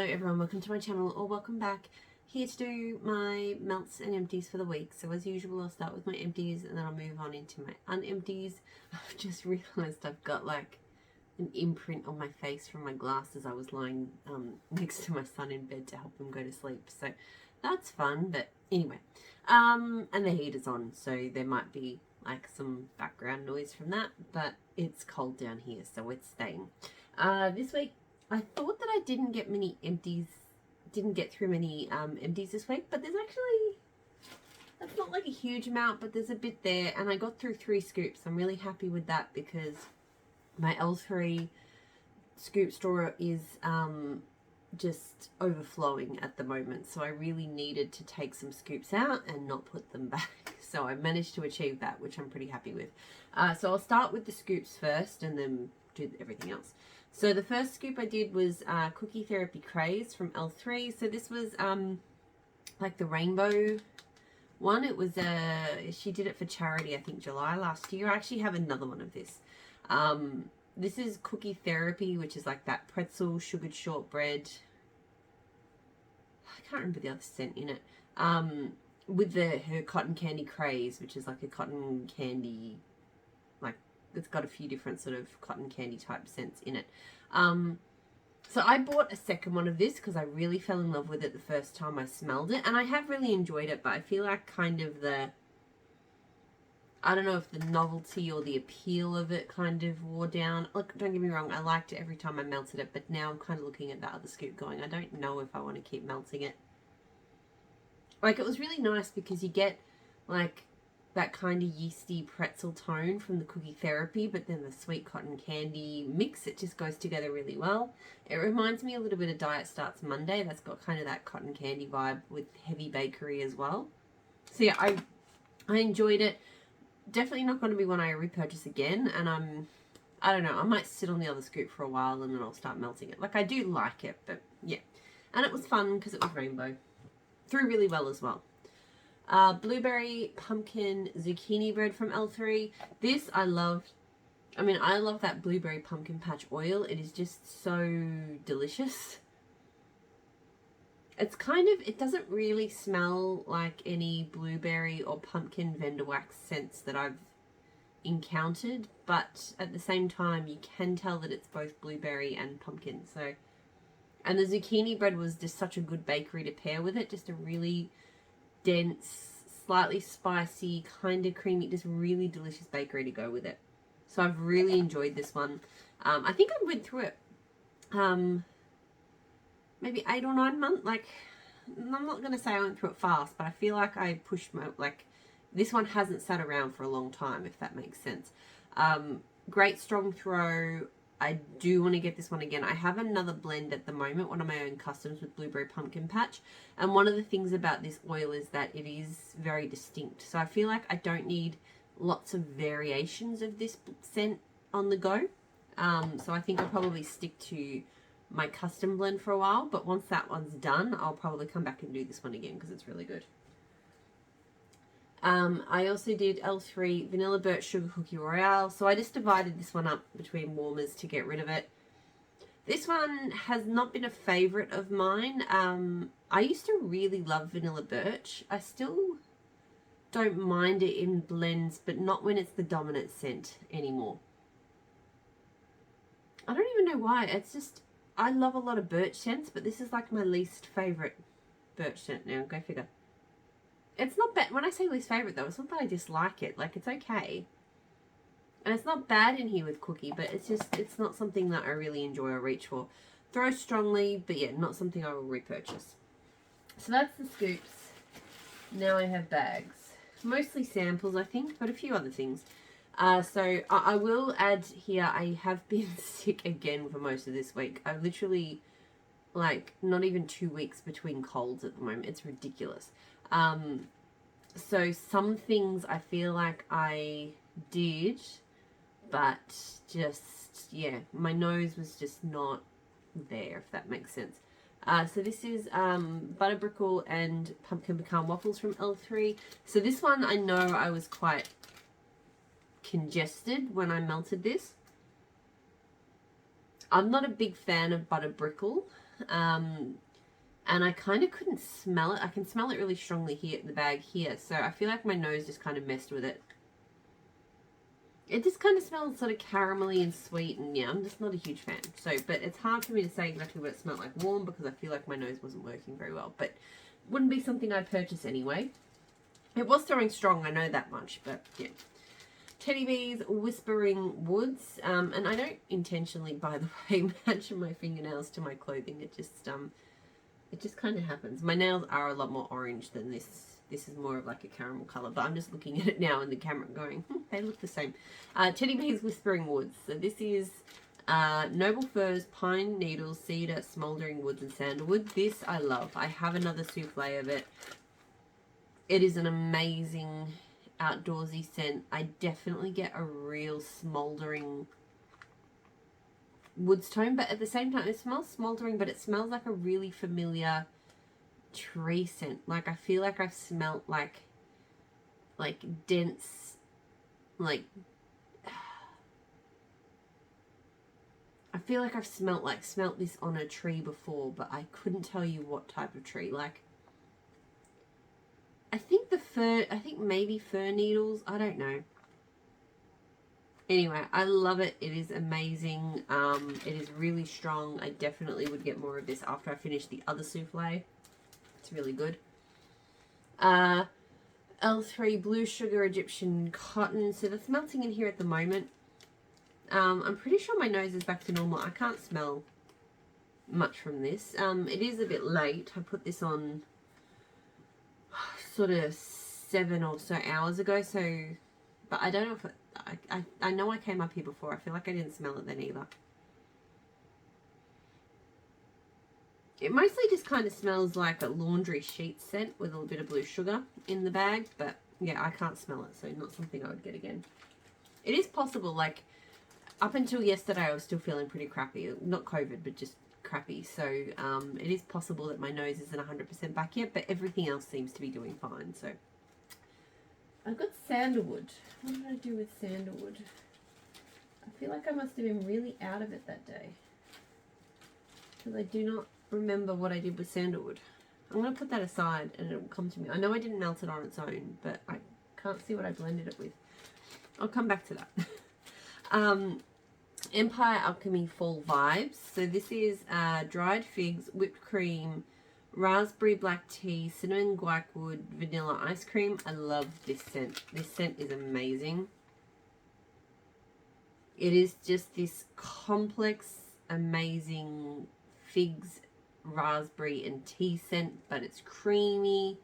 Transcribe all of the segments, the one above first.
Hello everyone, welcome to my channel, or welcome back. Here to do my melts and empties for the week. So as usual, I'll start with my empties and then I'll move on into my unempties. I've just realised I've got like an imprint on my face from my glasses. I was lying next to my son in bed to help him go to sleep. So that's fun, but anyway. And the heater's on, so there might be like some background noise from that, but it's cold down here, so it's staying. This week, I thought that I didn't get many empties, didn't get through many empties this week, but there's actually, that's not like a huge amount, but there's a bit there, and I got through 3 scoops. I'm really happy with that because my L3 scoop store is just overflowing at the moment, so I really needed to take some scoops out and not put them back. So I managed to achieve that, which I'm pretty happy with. So I'll start with the scoops first and then do everything else. So the first scoop I did was Cookie Therapy Craze from L3. So this was like the rainbow one. It was she did it for charity, I think July last year. I actually have another one of this. This is Cookie Therapy, which is like that pretzel, sugared shortbread. I can't remember the other scent in it. With her cotton candy Craze, which is like a cotton candy, like it's got a few different sort of cotton candy type scents in it. So I bought a second one of this because I really fell in love with it the first time I smelled it, and I have really enjoyed it, but I feel like kind of I don't know if the novelty or the appeal of it kind of wore down. Look, don't get me wrong, I liked it every time I melted it, but now I'm kind of looking at that other scoop going, I don't know if I want to keep melting it. Like, it was really nice because you get like that kind of yeasty pretzel tone from the Cookie Therapy, but then the sweet cotton candy mix, it just goes together really well. It reminds me a little bit of Diet Starts Monday. That's got kind of that cotton candy vibe with heavy bakery as well. So yeah, I enjoyed it. Definitely not going to be one I repurchase again, and I don't know, I might sit on the other scoop for a while and then I'll start melting it. Like, I do like it, but yeah. And it was fun because it was rainbow. Threw really well as well. Blueberry pumpkin zucchini bread from L3. This I love. I mean, I love that blueberry pumpkin patch oil. It is just so delicious. It's kind of, it doesn't really smell like any blueberry or pumpkin vendor wax scents that I've encountered, but at the same time you can tell that it's both blueberry and pumpkin. So, and the zucchini bread was just such a good bakery to pair with it. Just a really dense, slightly spicy, kind of creamy, just really delicious bakery to go with it. So I've really enjoyed this one. I think I went through it maybe 8 or 9 months. Like, I'm not going to say I went through it fast, but I feel like I pushed my, like, this one hasn't sat around for a long time, if that makes sense. Great strong throw. I do want to get this one again. I have another blend at the moment, one of my own customs with blueberry pumpkin patch. And one of the things about this oil is that it is very distinct. So I feel like I don't need lots of variations of this scent on the go. So I think I'll probably stick to my custom blend for a while, but once that one's done, I'll probably come back and do this one again because it's really good. I also did L3 Vanilla Birch Sugar Cookie Royale, so I just divided this one up between warmers to get rid of it. This one has not been a favourite of mine. I used to really love Vanilla Birch. I still don't mind it in blends, but not when it's the dominant scent anymore. I don't even know why. It's just, I love a lot of birch scents, but this is like my least favourite birch scent now. Go figure. It's not bad. When I say least favourite though, it's not that I dislike it. Like, it's okay. And it's not bad in here with Cookie, but it's just, it's not something that I really enjoy or reach for. Throw strongly, but yeah, not something I will repurchase. So that's the scoops. Now I have bags. Mostly samples, I think, but a few other things. So I will add here, I have been sick again for most of this week. I've literally, like, not even 2 weeks between colds at the moment. It's ridiculous. So some things I feel like I did, but just, yeah, my nose was just not there, if that makes sense. So this is Butter Brickle and Pumpkin Pecan Waffles from L3. So this one, I know I was quite congested when I melted this. I'm not a big fan of Butter Brickle. And I kind of couldn't smell it. I can smell it really strongly here in the bag here, so I feel like my nose just kind of messed with it. It just kind of smells sort of caramelly and sweet, and yeah, I'm just not a huge fan. So, but it's hard for me to say exactly what it smelled like warm because I feel like my nose wasn't working very well. But wouldn't be something I'd purchase anyway. It was throwing strong, I know that much, but yeah. Teddy Bees Whispering Woods, and I don't intentionally, by the way, match my fingernails to my clothing. It just kind of happens. My nails are a lot more orange than this. This is more of like a caramel colour, but I'm just looking at it now in the camera going, they look the same. Teddy Bees Whispering Woods. So this is Noble Firs, Pine Needles, Cedar, Smouldering Woods, and Sandalwood. This I love. I have another souffle of it. It is an amazing outdoorsy scent. I definitely get a real smouldering woods tone, but at the same time it smells smouldering, but it smells like a really familiar tree scent. Like I feel like I've smelt like dense, like I feel like I've smelt this on a tree before, but I couldn't tell you what type of tree. Like I think maybe fir needles, I don't know. Anyway, I love it. It is amazing. It is really strong. I definitely would get more of this after I finish the other souffle. It's really good. L3 Blue Sugar Egyptian Cotton. So that's melting in here at the moment. I'm pretty sure my nose is back to normal. I can't smell much from this. It is a bit late. I put this on sort of 7 or so hours ago. So, but I don't know if it, I know I came up here before. I feel like I didn't smell it then either. It mostly just kind of smells like a laundry sheet scent with a little bit of blue sugar in the bag. But yeah, I can't smell it, so not something I would get again. It is possible, like up until yesterday I was still feeling pretty crappy. Not COVID, but just crappy. So it is possible that my nose isn't 100% back yet, but everything else seems to be doing fine. So I've got Sandalwood. What did I do with Sandalwood? I feel like I must have been really out of it that day, because I do not remember what I did with Sandalwood. I'm going to put that aside and it will come to me. I know I didn't melt it on its own, but I can't see what I blended it with. I'll come back to that. Empire Alchemy Fall Vibes. So this is dried figs, whipped cream, raspberry black tea, cinnamon guaiac vanilla ice cream. I love this scent. This scent is amazing. It is just this complex, amazing figs, raspberry and tea scent, but it's creamy.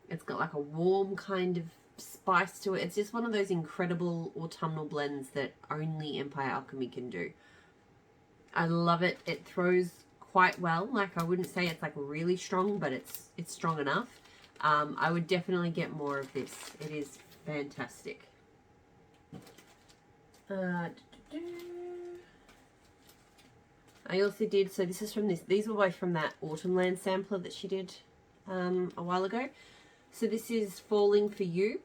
It's got like a warm kind of spice to it. It's just one of those incredible autumnal blends that only Empire Alchemy can do. I love it. It throws quite well. Like I wouldn't say it's like really strong, but it's strong enough. I would definitely get more of this. It is fantastic. I also did, so this is from these were both from that Autumnland sampler that she did a while ago. So this is Falling For You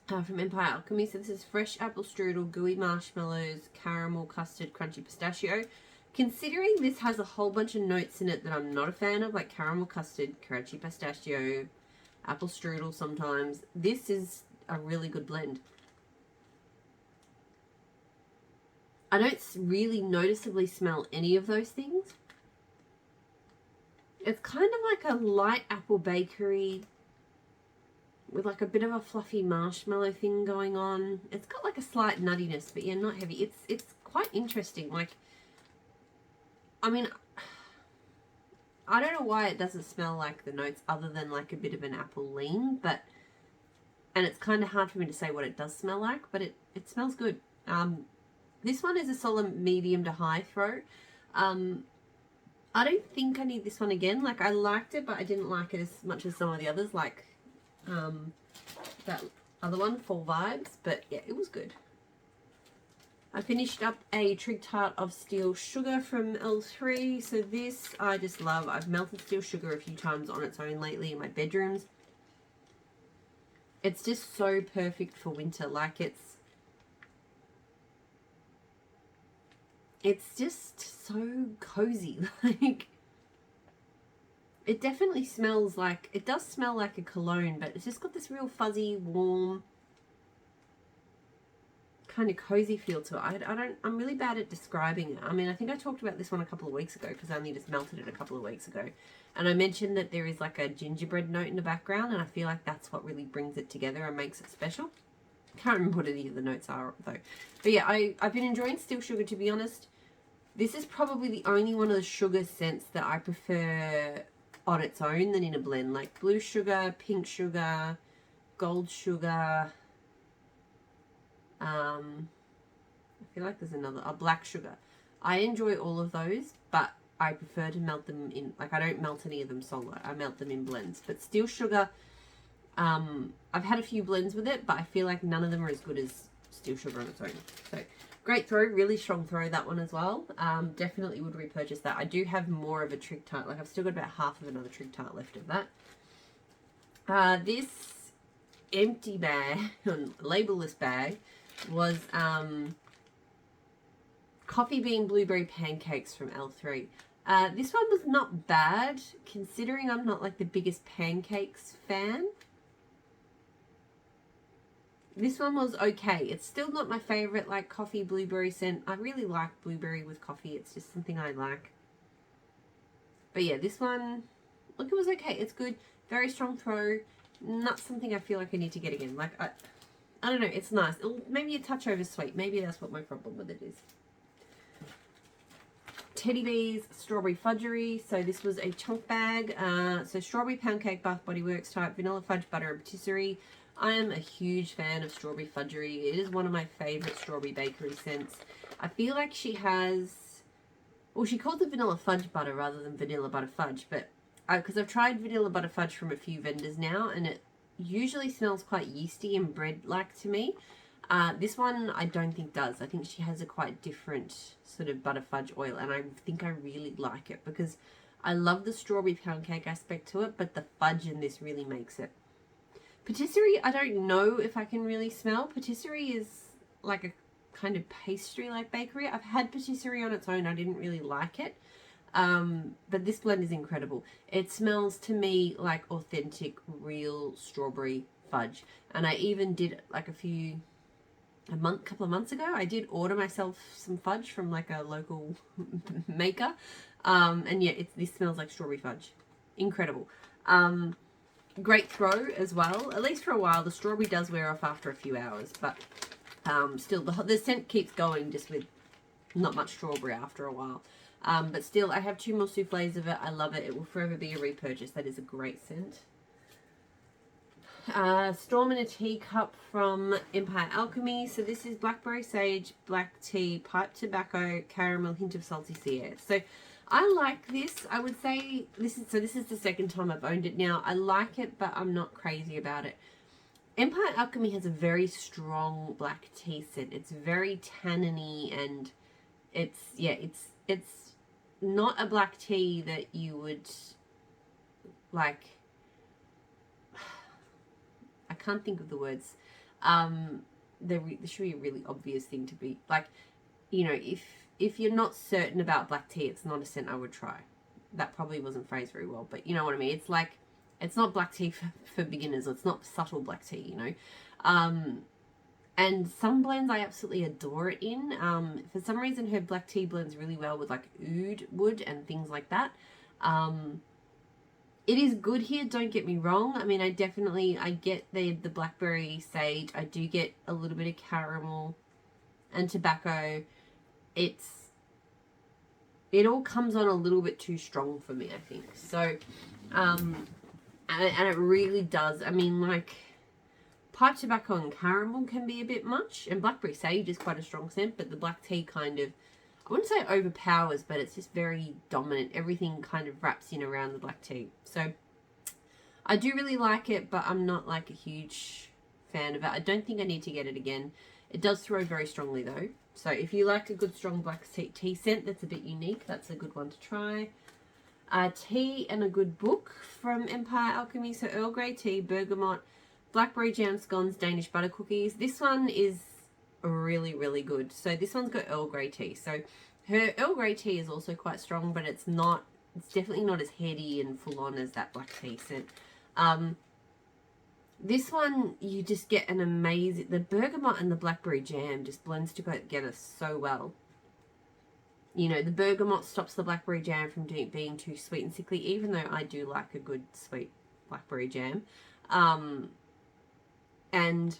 from Empire Alchemy. So this is fresh apple strudel, gooey marshmallows, caramel, custard, crunchy pistachio. Considering this has a whole bunch of notes in it that I'm not a fan of, like caramel custard, crunchy pistachio, apple strudel sometimes, this is a really good blend. I don't really noticeably smell any of those things. It's kind of like a light apple bakery with like a bit of a fluffy marshmallow thing going on. It's got like a slight nuttiness, but yeah, not heavy. It's quite interesting. Like, I mean, I don't know why it doesn't smell like the notes other than like a bit of an apple lean, but, and it's kind of hard for me to say what it does smell like, but it smells good. This one is a solid medium to high throw. I don't think I need this one again. Like, I liked it, but I didn't like it as much as some of the others, like that other one, Fall Vibes. But yeah, it was good. I finished up a Trig Tart of Steel Sugar from L3. So this I just love. I've melted steel sugar a few times on its own lately in my bedrooms. It's just so perfect for winter. Like, it's just so cozy. Like, it definitely smells like, it does smell like a cologne, but it's just got this real fuzzy, warm, kind of cozy feel to it. I'm really bad at describing it. I mean, I think I talked about this one a couple of weeks ago because I only just melted it a couple of weeks ago. And I mentioned that there is like a gingerbread note in the background, and I feel like that's what really brings it together and makes it special. Can't remember what any of the notes are though. But yeah, I've been enjoying Still Sugar, to be honest. This is probably the only one of the sugar scents that I prefer on its own than in a blend. Like blue sugar, pink sugar, gold sugar. I feel like there's a black sugar. I enjoy all of those, but I prefer to melt them in, like I don't melt any of them solo. I melt them in blends. But Still Sugar, I've had a few blends with it, but I feel like none of them are as good as Still Sugar on its own. So great throw, really strong throw, that one as well. Definitely would repurchase that. I do have more of a Trig Tart. Like I've still got about half of another Trig Tart left of that. This empty bag, labelless bag, was coffee bean blueberry pancakes from L3. This one was not bad, considering I'm not like the biggest pancakes fan. This one was okay. It's still not my favorite, like, coffee blueberry scent. I really like blueberry with coffee. It's just something I like. But yeah, this one, look, it was okay. It's good. Very strong throw. Not something I feel like I need to get again. Like, I don't know. It's nice. Maybe a touch over sweet. Maybe that's what my problem with it is. Teddy Bees Strawberry Fudgery. So this was a chunk bag. So strawberry pound cake, Bath Body Works type, vanilla fudge, butter, and patisserie. I am a huge fan of strawberry fudgery. It is one of my favorite strawberry bakery scents. I feel like she has, well, she called it vanilla fudge butter rather than vanilla butter fudge, but because I've tried vanilla butter fudge from a few vendors now, and it usually smells quite yeasty and bread-like to me. This one I don't think does. I think she has a quite different sort of butter fudge oil, and I think I really like it because I love the strawberry pound cake aspect to it, but the fudge in this really makes it. Patisserie, I don't know if I can really smell. Patisserie is like a kind of pastry-like bakery. I've had patisserie on its own. I didn't really like it. But this blend is incredible. It smells to me like authentic, real strawberry fudge. And I even did like couple of months ago, I did order myself some fudge from like a local maker. And yeah, this smells like strawberry fudge. Incredible. Great throw as well. At least for a while. The strawberry does wear off after a few hours, but still the scent keeps going just with not much strawberry after a while. But still, I have 2 more souffles of it. I love it. It will forever be a repurchase. That is a great scent. Storm in a Teacup from Empire Alchemy. So this is blackberry sage, black tea, pipe tobacco, caramel, hint of salty sea air. So I like this. I would say this is the second time I've owned it now. I like it, but I'm not crazy about it. Empire Alchemy has a very strong black tea scent. It's very tanniny, and it's not a black tea that you would like. I can't think of the words. There should be a really obvious thing to be like, you know, if you're not certain about black tea, it's not a scent I would try. That probably wasn't phrased very well, but you know what I mean. It's like, it's not black tea for beginners. It's not subtle black tea, you know. And some blends I absolutely adore it in. For some reason, her black tea blends really well with like oud wood and things like that. It is good here, don't get me wrong. I mean, I get the blackberry sage. I do get a little bit of caramel and tobacco. It all comes on a little bit too strong for me, I think. So, and it really does. I mean, like, pipe tobacco and caramel can be a bit much, and blackberry sage is quite a strong scent, but the black tea kind of, I wouldn't say overpowers, but it's just very dominant. Everything kind of wraps in around the black tea. So, I do really like it, but I'm not like a huge fan of it. I don't think I need to get it again. It does throw very strongly though. So if you like a good strong black tea scent that's a bit unique, that's a good one to try. Tea and a good book from Empire Alchemy. So Earl Grey tea, bergamot, blackberry jam scones, Danish butter cookies. This one is really, really good. So this one's got Earl Grey tea. So Her Earl Grey tea is also quite strong, but it's definitely not as heady and full on as that black tea scent. This one, you just get an amazing, the bergamot and the blackberry jam just blends together so well. You know, the bergamot stops the blackberry jam from being too sweet and sickly, even though I do like a good sweet blackberry jam. And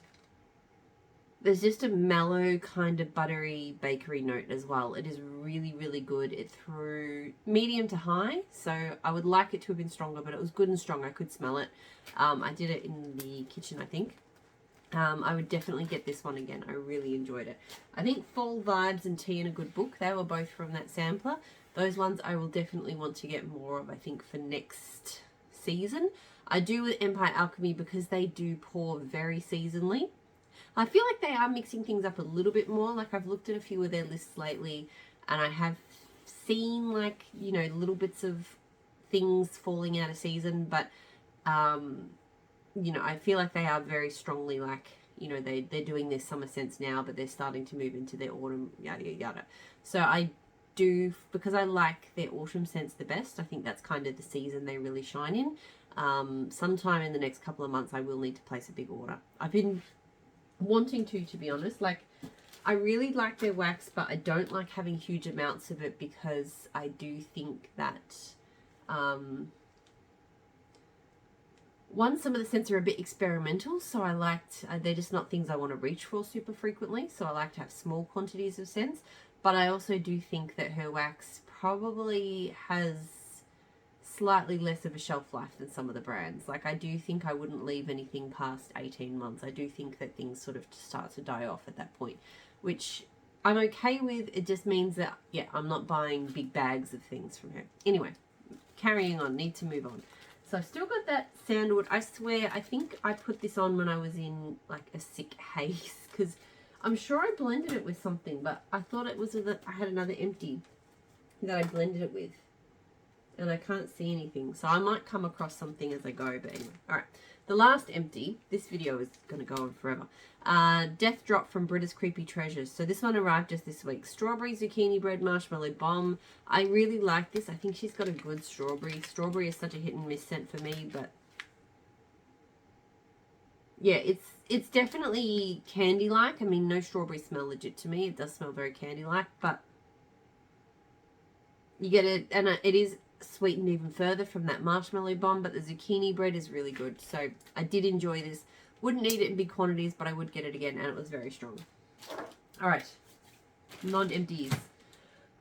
there's just a mellow kind of buttery bakery note as well. It is really, really good. It threw medium to high, so I would like it to have been stronger, but it was good and strong. I could smell it. I did it in the kitchen, I think. I would definitely get this one again. I really enjoyed it. I think Fall Vibes and Tea in a Good Book, they were both from that sampler. Those ones I will definitely want to get more of, I think, for next season. I do with Empire Alchemy because they do pour very seasonally. I feel like they are mixing things up a little bit more. Like, I've looked at a few of their lists lately, and I have seen, like, you know, little bits of things falling out of season, but you know, I feel like they are very strongly, like, you know, they're doing their summer scents now, but they're starting to move into their autumn, yada, yada, yada. So I do, because I like their autumn scents the best, I think that's kind of the season they really shine in. Sometime in the next couple of months, I will need to place a big order. I've been wanting to be honest. Like, I really like their wax, but I don't like having huge amounts of it because I do think that some of the scents are a bit experimental, so I liked, they're just not things I want to reach for super frequently, so I like to have small quantities of scents. But I also do think that her wax probably has slightly less of a shelf life than some of the brands. Like, I do think I wouldn't leave anything past 18 months. I do think that things sort of start to die off at that point, which I'm okay with. It just means that, yeah, I'm not buying big bags of things from her. Anyway, carrying on, need to move on. So I've still got that Sandalwood. I swear, I think I put this on when I was in, like, a sick haze, because I'm sure I blended it with something, but I thought it was that I had another empty that I blended it with, and I can't see anything, so I might come across something as I go. But anyway, all right, the last empty. This video is going to go on forever. Death Drop from Britta's Creepy Treasures. So this one arrived just this week. Strawberry Zucchini Bread Marshmallow Bomb. I really like this. I think she's got a good strawberry. Strawberry is such a hit and miss scent for me, but yeah, it's definitely candy-like. I mean, no strawberry smell legit to me. It does smell very candy-like, but you get it, and it is sweetened even further from that marshmallow bomb, but the zucchini bread is really good. So I did enjoy this. Wouldn't need it in big quantities, but I would get it again, and it was very strong. All right, non-empties.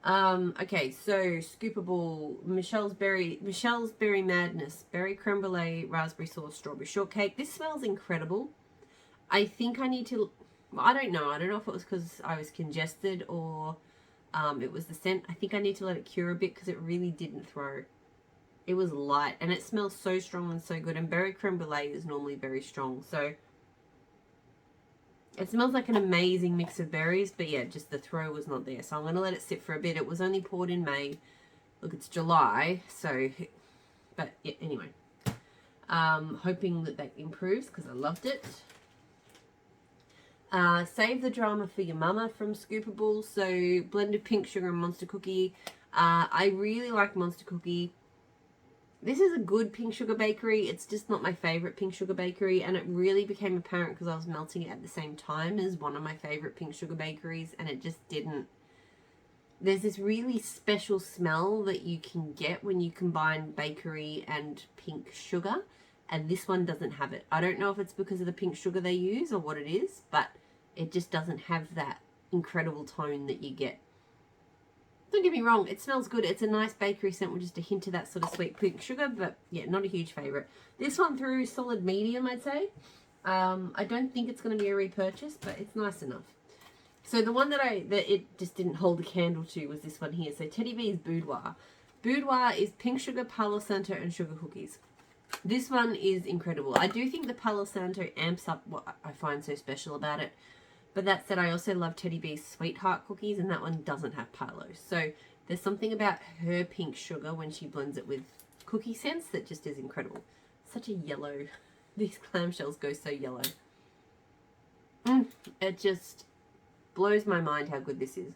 Okay, so Scoopable, Michelle's Berry Madness, Berry Creme Brulee, Raspberry Sauce, Strawberry Shortcake. This smells incredible. I think I need to, well, I don't know if it was because I was congested or it was the scent. I think I need to let it cure a bit because it really didn't throw. It was light, and it smells so strong and so good, and Berry Creme Brulee is normally very strong, so it smells like an amazing mix of berries, but yeah, just the throw was not there. So I'm going to let it sit for a bit. It was only poured in May. Look, it's July, so, but yeah, anyway. Hoping that improves because I loved it. Save the Drama for Your Mama from Scoopables. So blended pink sugar and Monster Cookie. I really like Monster Cookie. This is a good pink sugar bakery. It's just not my favorite pink sugar bakery, and it really became apparent because I was melting it at the same time as one of my favorite pink sugar bakeries, and it just didn't. There's this really special smell that you can get when you combine bakery and pink sugar, and this one doesn't have it. I don't know if it's because of the pink sugar they use or what it is, but it just doesn't have that incredible tone that you get. Don't get me wrong, it smells good. It's a nice bakery scent with just a hint of that sort of sweet pink sugar, but yeah, not a huge favourite. This one through solid medium, I'd say. I don't think it's going to be a repurchase, but it's nice enough. So the one that it just didn't hold a candle to was this one here. So Teddy B's Boudoir. Boudoir is pink sugar, Palo Santo, and sugar cookies. This one is incredible. I do think the Palo Santo amps up what I find so special about it. But that said, I also love Teddy B's Sweetheart cookies, and that one doesn't have Palo. So there's something about her pink sugar when she blends it with cookie scents that just is incredible. Such a yellow. These clamshells go so yellow. It just blows my mind how good this is.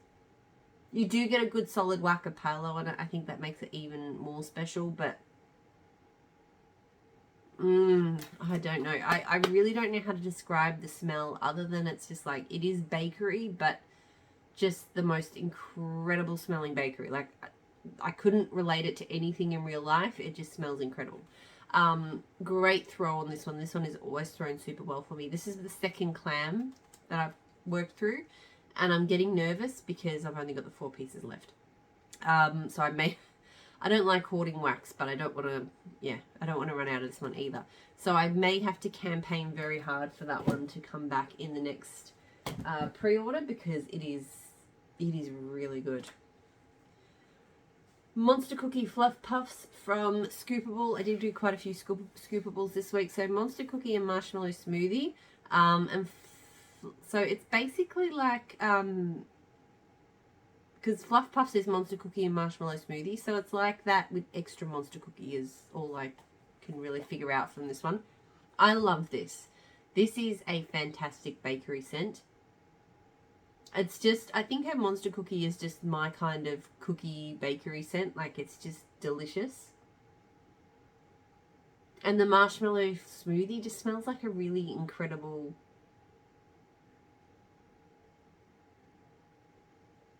You do get a good solid whack of Palo on it. I think that makes it even more special, but I don't know. I really don't know how to describe the smell other than it's just like, it is bakery, but just the most incredible smelling bakery. Like, I couldn't relate it to anything in real life. It just smells incredible. Great throw on this one. This one is always thrown super well for me. This is the second clam that I've worked through, and I'm getting nervous because I've only got the 4 pieces left. So I don't like hoarding wax, but I don't want to run out of this one either. So I may have to campaign very hard for that one to come back in the next pre-order, because it is really good. Monster Cookie Fluff Puffs from Scoopable. I did do quite a few Scoopables this week. So Monster Cookie and Marshmallow Smoothie. So it's basically like, because Fluff Puffs is Monster Cookie and Marshmallow Smoothie. So it's like that with extra Monster Cookie is all I can really figure out from this one. I love this. This is a fantastic bakery scent. It's just, I think her Monster Cookie is just my kind of cookie bakery scent. Like, it's just delicious. And the Marshmallow Smoothie just smells like a really incredible...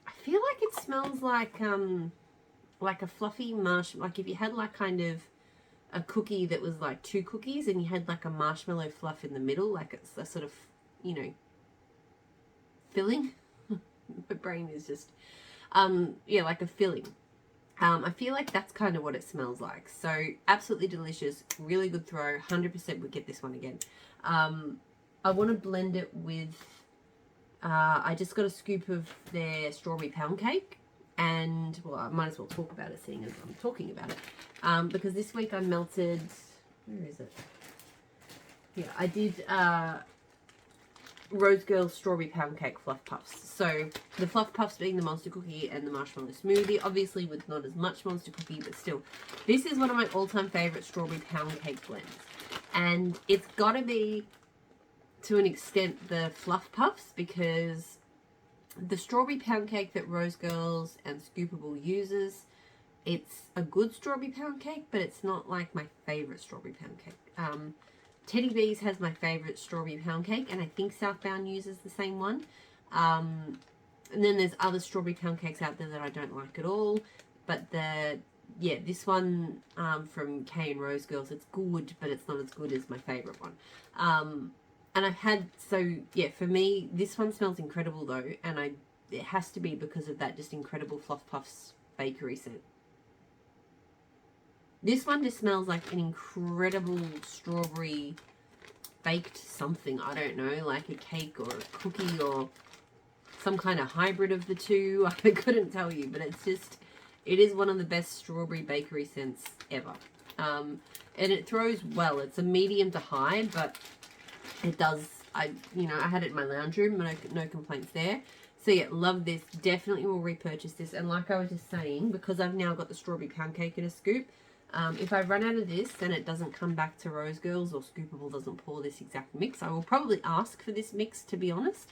I feel like it smells like a fluffy like if you had like kind of a cookie that was like 2 cookies and you had like a marshmallow fluff in the middle, like it's a sort of, you know, filling. My brain is just, yeah, like a filling. I feel like that's kind of what it smells like. So absolutely delicious, really good throw. 100% would get this one again. I want to blend it with, I just got a scoop of their strawberry pound cake. And, well, I might as well talk about it, seeing as I'm talking about it. Because this week I melted, where is it? Yeah, I did Rose Girl Strawberry Pound Cake Fluff Puffs. So the Fluff Puffs being the Monster Cookie and the Marshmallow Smoothie, obviously with not as much Monster Cookie, but still. This is one of my all-time favourite Strawberry Pound Cake blends. And it's got to be, to an extent, the Fluff Puffs, because the Strawberry Pound Cake that Rose Girls and Scoopable uses, it's a good Strawberry Pound Cake, but it's not like my favourite Strawberry Pound Cake. Teddy Bees has my favourite Strawberry Pound Cake, and I think Southbound uses the same one. And then there's other Strawberry Pound Cakes out there that I don't like at all. But this one from Kay and Rose Girls, it's good, but it's not as good as my favourite one. And I've had, so yeah, for me, this one smells incredible though, and it has to be because of that just incredible Fluff Puffs bakery scent. This one just smells like an incredible strawberry baked something. I don't know, like a cake or a cookie or some kind of hybrid of the two. I couldn't tell you, but it's just, it is one of the best strawberry bakery scents ever. And it throws well. It's a medium to high, but it does, I had it in my lounge room, no complaints there. So yeah, love this. Definitely will repurchase this. And like I was just saying, because I've now got the Strawberry Pound Cake in a scoop, if I run out of this and it doesn't come back to Rose Girls or Scoopable doesn't pour this exact mix, I will probably ask for this mix, to be honest,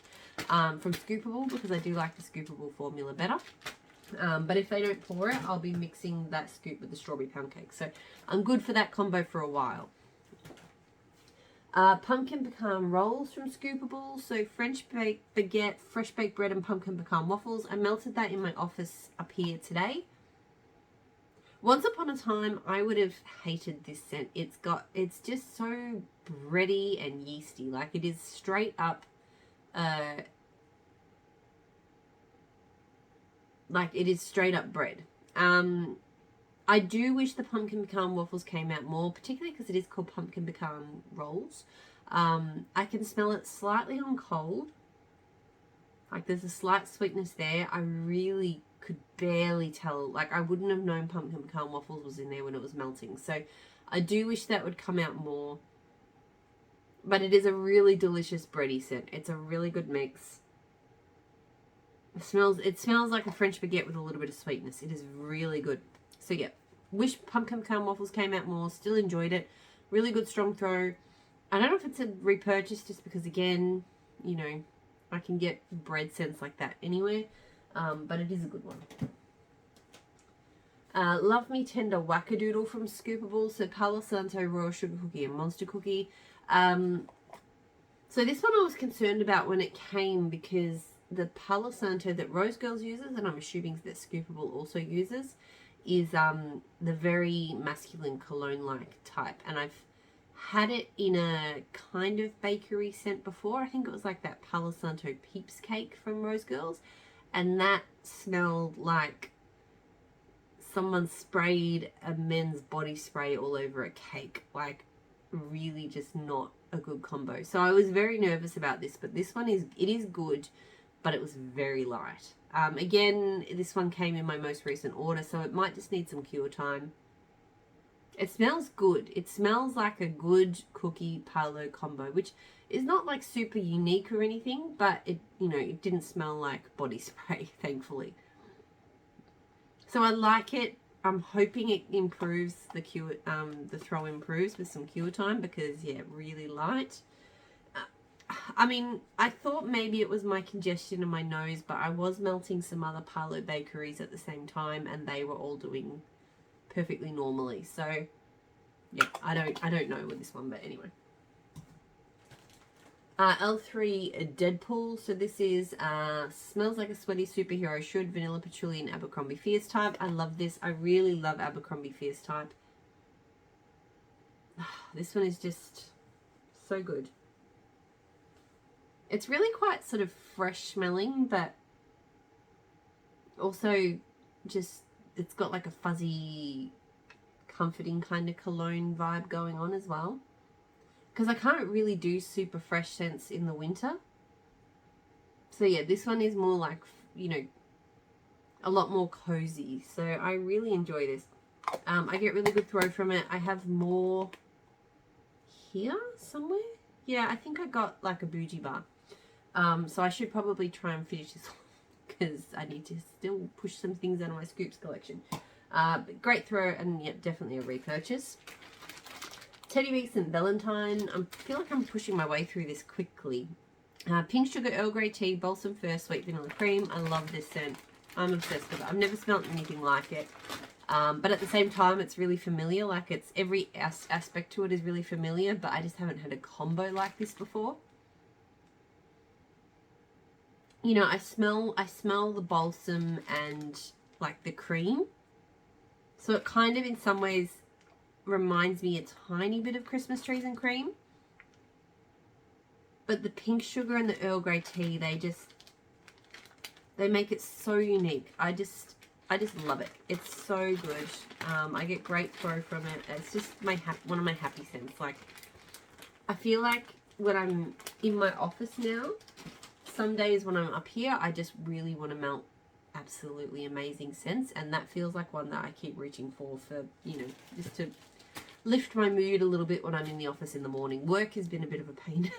from Scoopable, because I do like the Scoopable formula better. But if they don't pour it, I'll be mixing that scoop with the Strawberry Pound Cake. So I'm good for that combo for a while. Pumpkin pecan rolls from Scoopable. So French baked baguette, fresh baked bread, and pumpkin pecan waffles. I melted that in my office up here today. Once upon a time, I would have hated this scent. It's just so bready and yeasty. Like, it is straight up, bread. I do wish the pumpkin pecan waffles came out more, particularly because it is called pumpkin pecan rolls. I can smell it slightly on cold. Like, there's a slight sweetness there. I really could barely tell. Like, I wouldn't have known pumpkin pecan waffles was in there when it was melting. So I do wish that would come out more. But it is a really delicious bready scent. It's a really good mix. It smells like a French baguette with a little bit of sweetness. It is really good. So yeah, wish pumpkin pecan waffles came out more. Still enjoyed it. Really good strong throw. I don't know if it's a repurchase, just because, again, I can get bread scents like that anywhere. but it is a good one. Love Me Tender Wackadoodle from Scoopable. So Palo Santo, Royal Sugar Cookie and Monster Cookie. So this one I was concerned about when it came because the Palo Santo that Rose Girls uses, and I'm assuming that Scoopable also uses, is the very masculine cologne-like type. And I've had it in a kind of bakery scent before. I think it was like that Palo Santo Peeps cake from Rose Girls. And that smelled like someone sprayed a men's body spray all over a cake. Like, really just not a good combo. So I was very nervous about this, but this one is good, but it was very light. Again, this one came in my most recent order, so it might just need some cure time. It smells good. It smells like a good cookie Palo combo, which is not like super unique or anything, but it, you know, it didn't smell like body spray, thankfully. So I like it. I'm hoping it improves the cure, the throw improves with some cure time because, yeah, really light. I mean, I thought maybe it was my congestion in my nose, but I was melting some other Palo bakeries at the same time, and they were all doing perfectly normally. So, yeah, I don't know with this one, but anyway. L3 Deadpool. So this is Smells Like a Sweaty Superhero Should, Vanilla Patchouli and Abercrombie Fierce Type. I love this. I really love Abercrombie Fierce Type. This one is just so good. It's really quite sort of fresh smelling, but also just, it's got like a fuzzy, comforting kind of cologne vibe going on as well. Because I can't really do super fresh scents in the winter. So yeah, this one is more like, you know, a lot more cozy. So I really enjoy this. I get really good throw from it. I have more here somewhere. Yeah, I think I got like a bougie bar. So I should probably try and finish this one because I need to still push some things out of my Scoops collection. But great throw, and yeah, definitely a repurchase. Teddy Beaks and Valentine. I feel like I'm pushing my way through this quickly. Pink Sugar Earl Grey Tea, Balsam Fir, Sweet Vanilla Cream. I love this scent. I'm obsessed with it. I've never smelled anything like it. But at the same time, it's really familiar. Like, it's every aspect to it is really familiar, but I just haven't had a combo like this before. You know, I smell the balsam and like the cream. So it kind of in some ways reminds me a tiny bit of Christmas trees and cream. But the pink sugar and the Earl Grey tea, they make it so unique. I just love it. It's so good. I get great throw from it. It's just one of my happy scents. Like, I feel like when I'm in my office now, some days when I'm up here, I just really want to melt absolutely amazing scents, and that feels like one that I keep reaching for, you know, just to lift my mood a little bit when I'm in the office in the morning. Work has been a bit of a pain.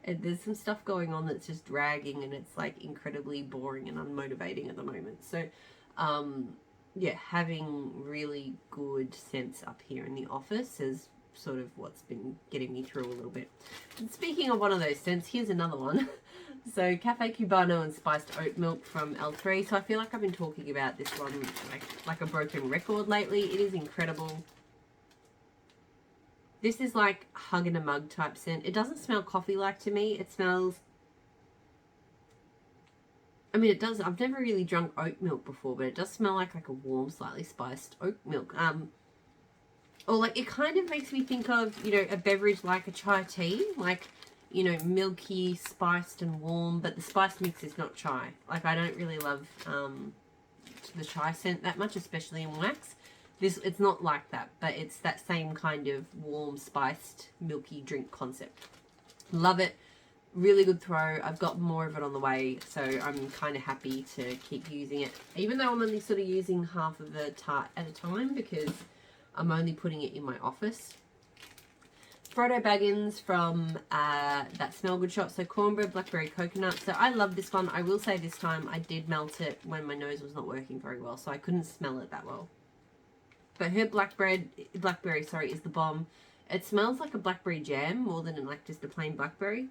And there's some stuff going on that's just dragging, and it's like incredibly boring and unmotivating at the moment. So, yeah, having really good scents up here in the office is sort of what's been getting me through a little bit. And speaking of one of those scents, here's another one. So Cafe Cubano and Spiced Oat Milk from L3. So I feel like I've been talking about this one like a broken record lately. It is incredible. This is like hug in a mug type scent. It doesn't smell coffee-like to me. It smells... I mean, it does... I've never really drunk oat milk before, but it does smell like a warm, slightly spiced oat milk. Or like, it kind of makes me think of, you know, a beverage like a chai tea. Like, you know, milky, spiced and warm, but the spice mix is not chai. Like, I don't really love the chai scent that much, especially in wax. It's not like that, but it's that same kind of warm, spiced, milky drink concept. Love it. Really good throw. I've got more of it on the way, so I'm kind of happy to keep using it. Even though I'm only sort of using half of the tart at a time because I'm only putting it in my office. Frodo Baggins from that Smell Good shop. So Cornbread, Blackberry, Coconut. So I love this one. I will say this time I did melt it when my nose was not working very well, so I couldn't smell it that well. But her Blackberry, is the bomb. It smells like a blackberry jam more than like just a plain blackberry.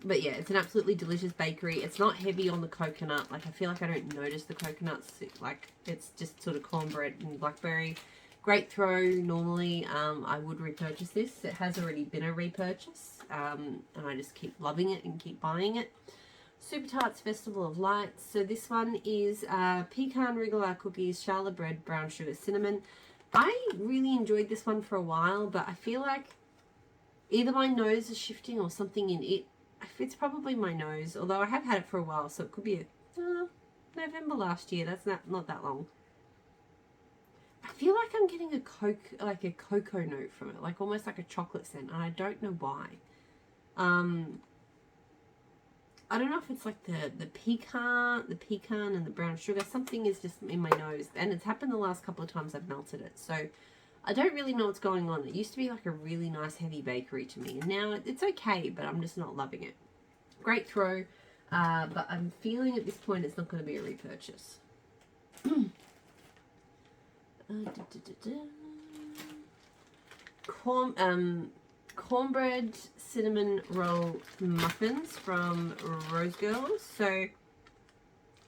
But yeah, it's an absolutely delicious bakery. It's not heavy on the coconut. Like, I feel like I don't notice the coconuts. Like, it's just sort of cornbread and blackberry. Great throw. Normally, I would repurchase this. It has already been a repurchase. And I just keep loving it and keep buying it. Super Tarts Festival of Lights. So this one is pecan Royale cookies, charlotte bread, brown sugar, cinnamon. I really enjoyed this one for a while, but I feel like either my nose is shifting or something in it. It's probably my nose, although I have had it for a while, so it could be November last year. That's not that long. I feel like I'm getting a cocoa note from it, like almost like a chocolate scent, and I don't know why. I don't know if it's like the pecan and the brown sugar. Something is just in my nose, and it's happened the last couple of times I've melted it. So I don't really know what's going on. It used to be like a really nice heavy bakery to me, and now it's okay, but I'm just not loving it. Great throw, but I'm feeling at this point it's not going to be a repurchase. Cornbread cinnamon roll muffins from Rose Girls. So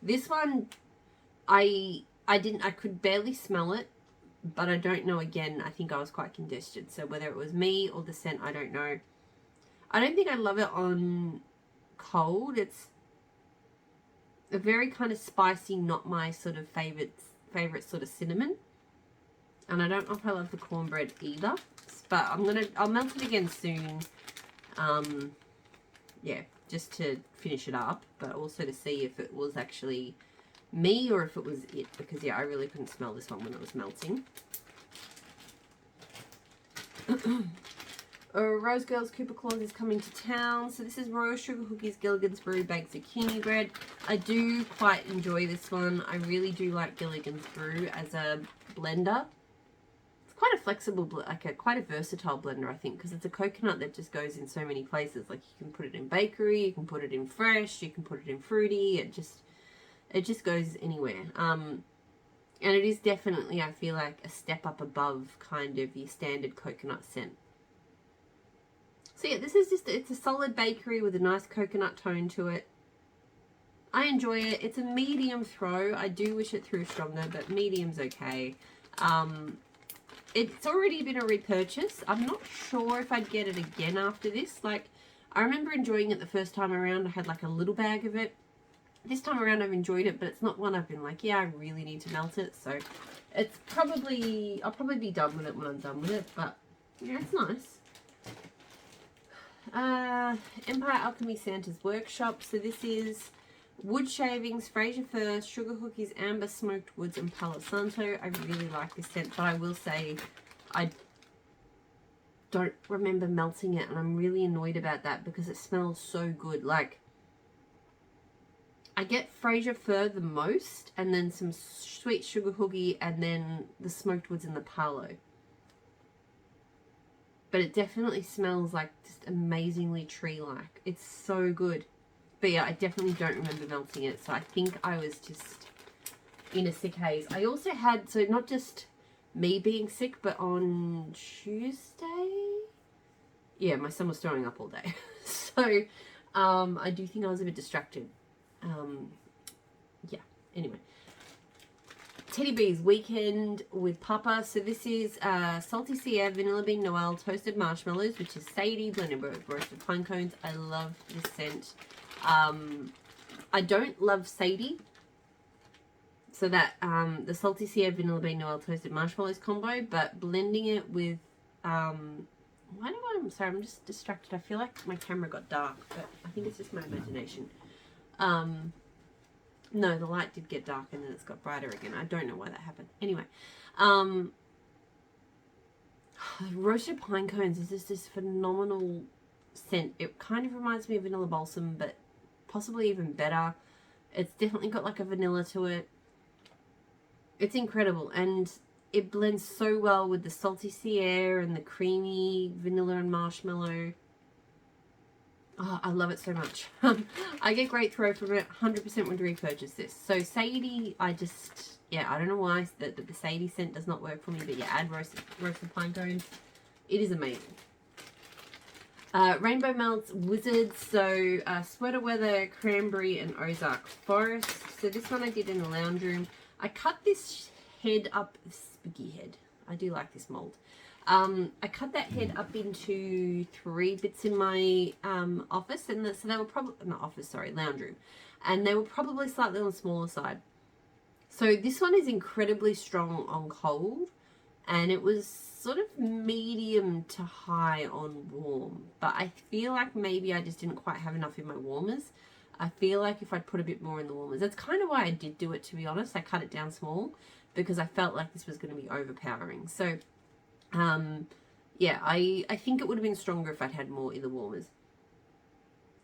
this one, I could barely smell it. But I don't know, again, I think I was quite congested. So whether it was me or the scent, I don't know. I don't think I love it on cold. It's a very kind of spicy, not my sort of favorite sort of cinnamon. And I don't know if I love the cornbread either. But I'll melt it again soon. Yeah, just to finish it up. But also to see if it was actually me or if it was it, because yeah, I really couldn't smell this one when it was melting. Rose Girls Cooper Claus is coming to town. So this is Royal Sugar Cookies, Gilligan's Brew, Baked Zucchini Bread. I do quite enjoy this one. I really do like Gilligan's Brew as a blender. It's quite a flexible, quite a versatile blender, I think, because it's a coconut that just goes in so many places. Like, you can put it in bakery, you can put it in fresh, you can put it in fruity. It just goes anywhere. And it is definitely, I feel like, a step up above kind of your standard coconut scent. So yeah, this is just, it's a solid bakery with a nice coconut tone to it. I enjoy it. It's a medium throw. I do wish it threw stronger, but medium's okay. It's already been a repurchase. I'm not sure if I'd get it again after this. Like, I remember enjoying it the first time around. I had like a little bag of it. This time around I've enjoyed it, but it's not one I've been like, yeah, I really need to melt it. So it's probably, I'll probably be done with it when I'm done with it. But yeah, it's nice. Empire Alchemy Santa's Workshop. So this is wood shavings, Fraser fir, sugar cookies, amber, smoked woods, and Palo Santo. I really like this scent, but I will say I don't remember melting it, and I'm really annoyed about that because it smells so good. Like, I get Fraser fir the most, and then some sweet sugar cookie, and then the smoked woods and the Palo. But it definitely smells like just amazingly tree-like. It's so good. But yeah, I definitely don't remember melting it. So I think I was just in a sick haze. I also had, so not just me being sick, but on Tuesday, yeah, my son was throwing up all day. So I do think I was a bit distracted. Yeah, anyway. Teddy Bees Weekend with Papa. So this is Salty Sierra, Vanilla Bean Noel, Toasted Marshmallows, which is Sadie, blended with roasted pine cones. I love this scent. I don't love Sadie. So that, the Salty Sierra, Vanilla Bean Noel, Toasted Marshmallows combo, but blending it with, I'm sorry, I'm just distracted. I feel like my camera got dark, but I think it's just my imagination. No, the light did get dark and then it's got brighter again. I don't know why that happened. Anyway, roasted pine cones is just this phenomenal scent. It kind of reminds me of vanilla balsam, but possibly even better. It's definitely got like a vanilla to it. It's incredible, and it blends so well with the salty Sierra and the creamy vanilla and marshmallow. Oh, I love it so much. I get great throw from it. 100% would repurchase this. So Sadie, I don't know why the Sadie scent does not work for me, but yeah, add roasted pine cones. It is amazing. Rainbow Melts, Wizards, so Sweater Weather, Cranberry, and Ozark Forest. So this one I did in the lounge room. I cut this head up, spooky head. I do like this mold. I cut that head up into 3 bits in my office, and so they were probably, not office, sorry, lounge room. And they were probably slightly on the smaller side. So this one is incredibly strong on cold, and it was sort of medium to high on warm, but I feel like maybe I just didn't quite have enough in my warmers. I feel like if I'd put a bit more in the warmers, that's kind of why I did do it, to be honest. I cut it down small because I felt like this was going to be overpowering. So yeah, I think it would have been stronger if I'd had more in the warmers.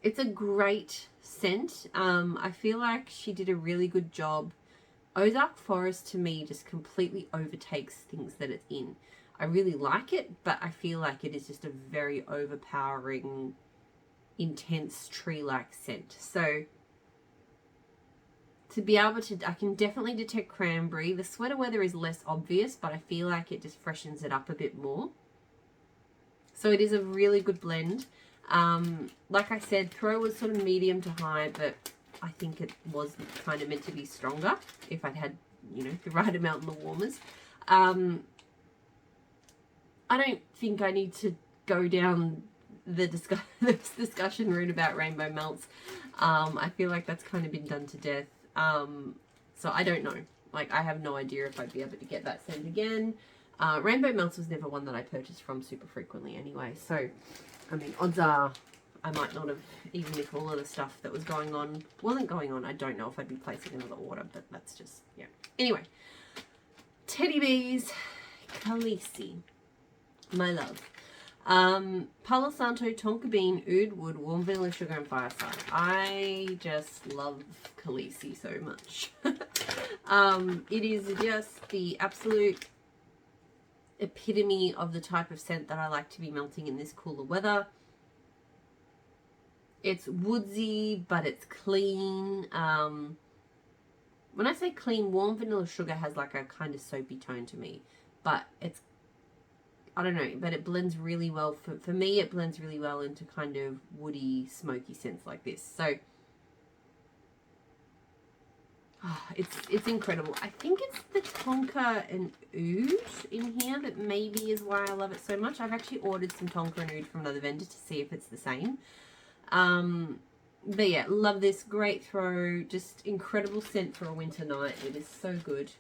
It's a great scent. I feel like she did a really good job. Ozark Forest to me just completely overtakes things that it's in. I really like it, but I feel like it is just a very overpowering, intense tree-like scent. So to be able to, I can definitely detect cranberry. The Sweater Weather is less obvious, but I feel like it just freshens it up a bit more. So it is a really good blend. Like I said, throw was sort of medium to high, but I think it was kind of meant to be stronger if I'd had, you know, the right amount in the warmers. I don't think I need to go down this discussion route about Rainbow Melts. I feel like that's kind of been done to death. So I don't know. Like, I have no idea if I'd be able to get that scent again. Rainbow Melts was never one that I purchased from super frequently anyway. So, I mean, odds are I might not have, even if all of the stuff that was going on wasn't going on, I don't know if I'd be placing another order, but that's just, yeah. Anyway, Teddy Bees, Khaleesi, my love. Palo Santo, Tonka Bean, Oud Wood, Warm Vanilla Sugar, and Fireside. I just love Khaleesi so much. It is just the absolute epitome of the type of scent that I like to be melting in this cooler weather. It's woodsy, but it's clean. When I say clean, Warm Vanilla Sugar has like a kind of soapy tone to me, but it's, I don't know, but it blends really well. For me, it blends really well into kind of woody, smoky scents like this. So, it's incredible. I think it's the Tonka and Oud in here that maybe is why I love it so much. I've actually ordered some Tonka and Oud from another vendor to see if it's the same. But yeah, love this. Great throw. Just incredible scent for a winter night. It is so good.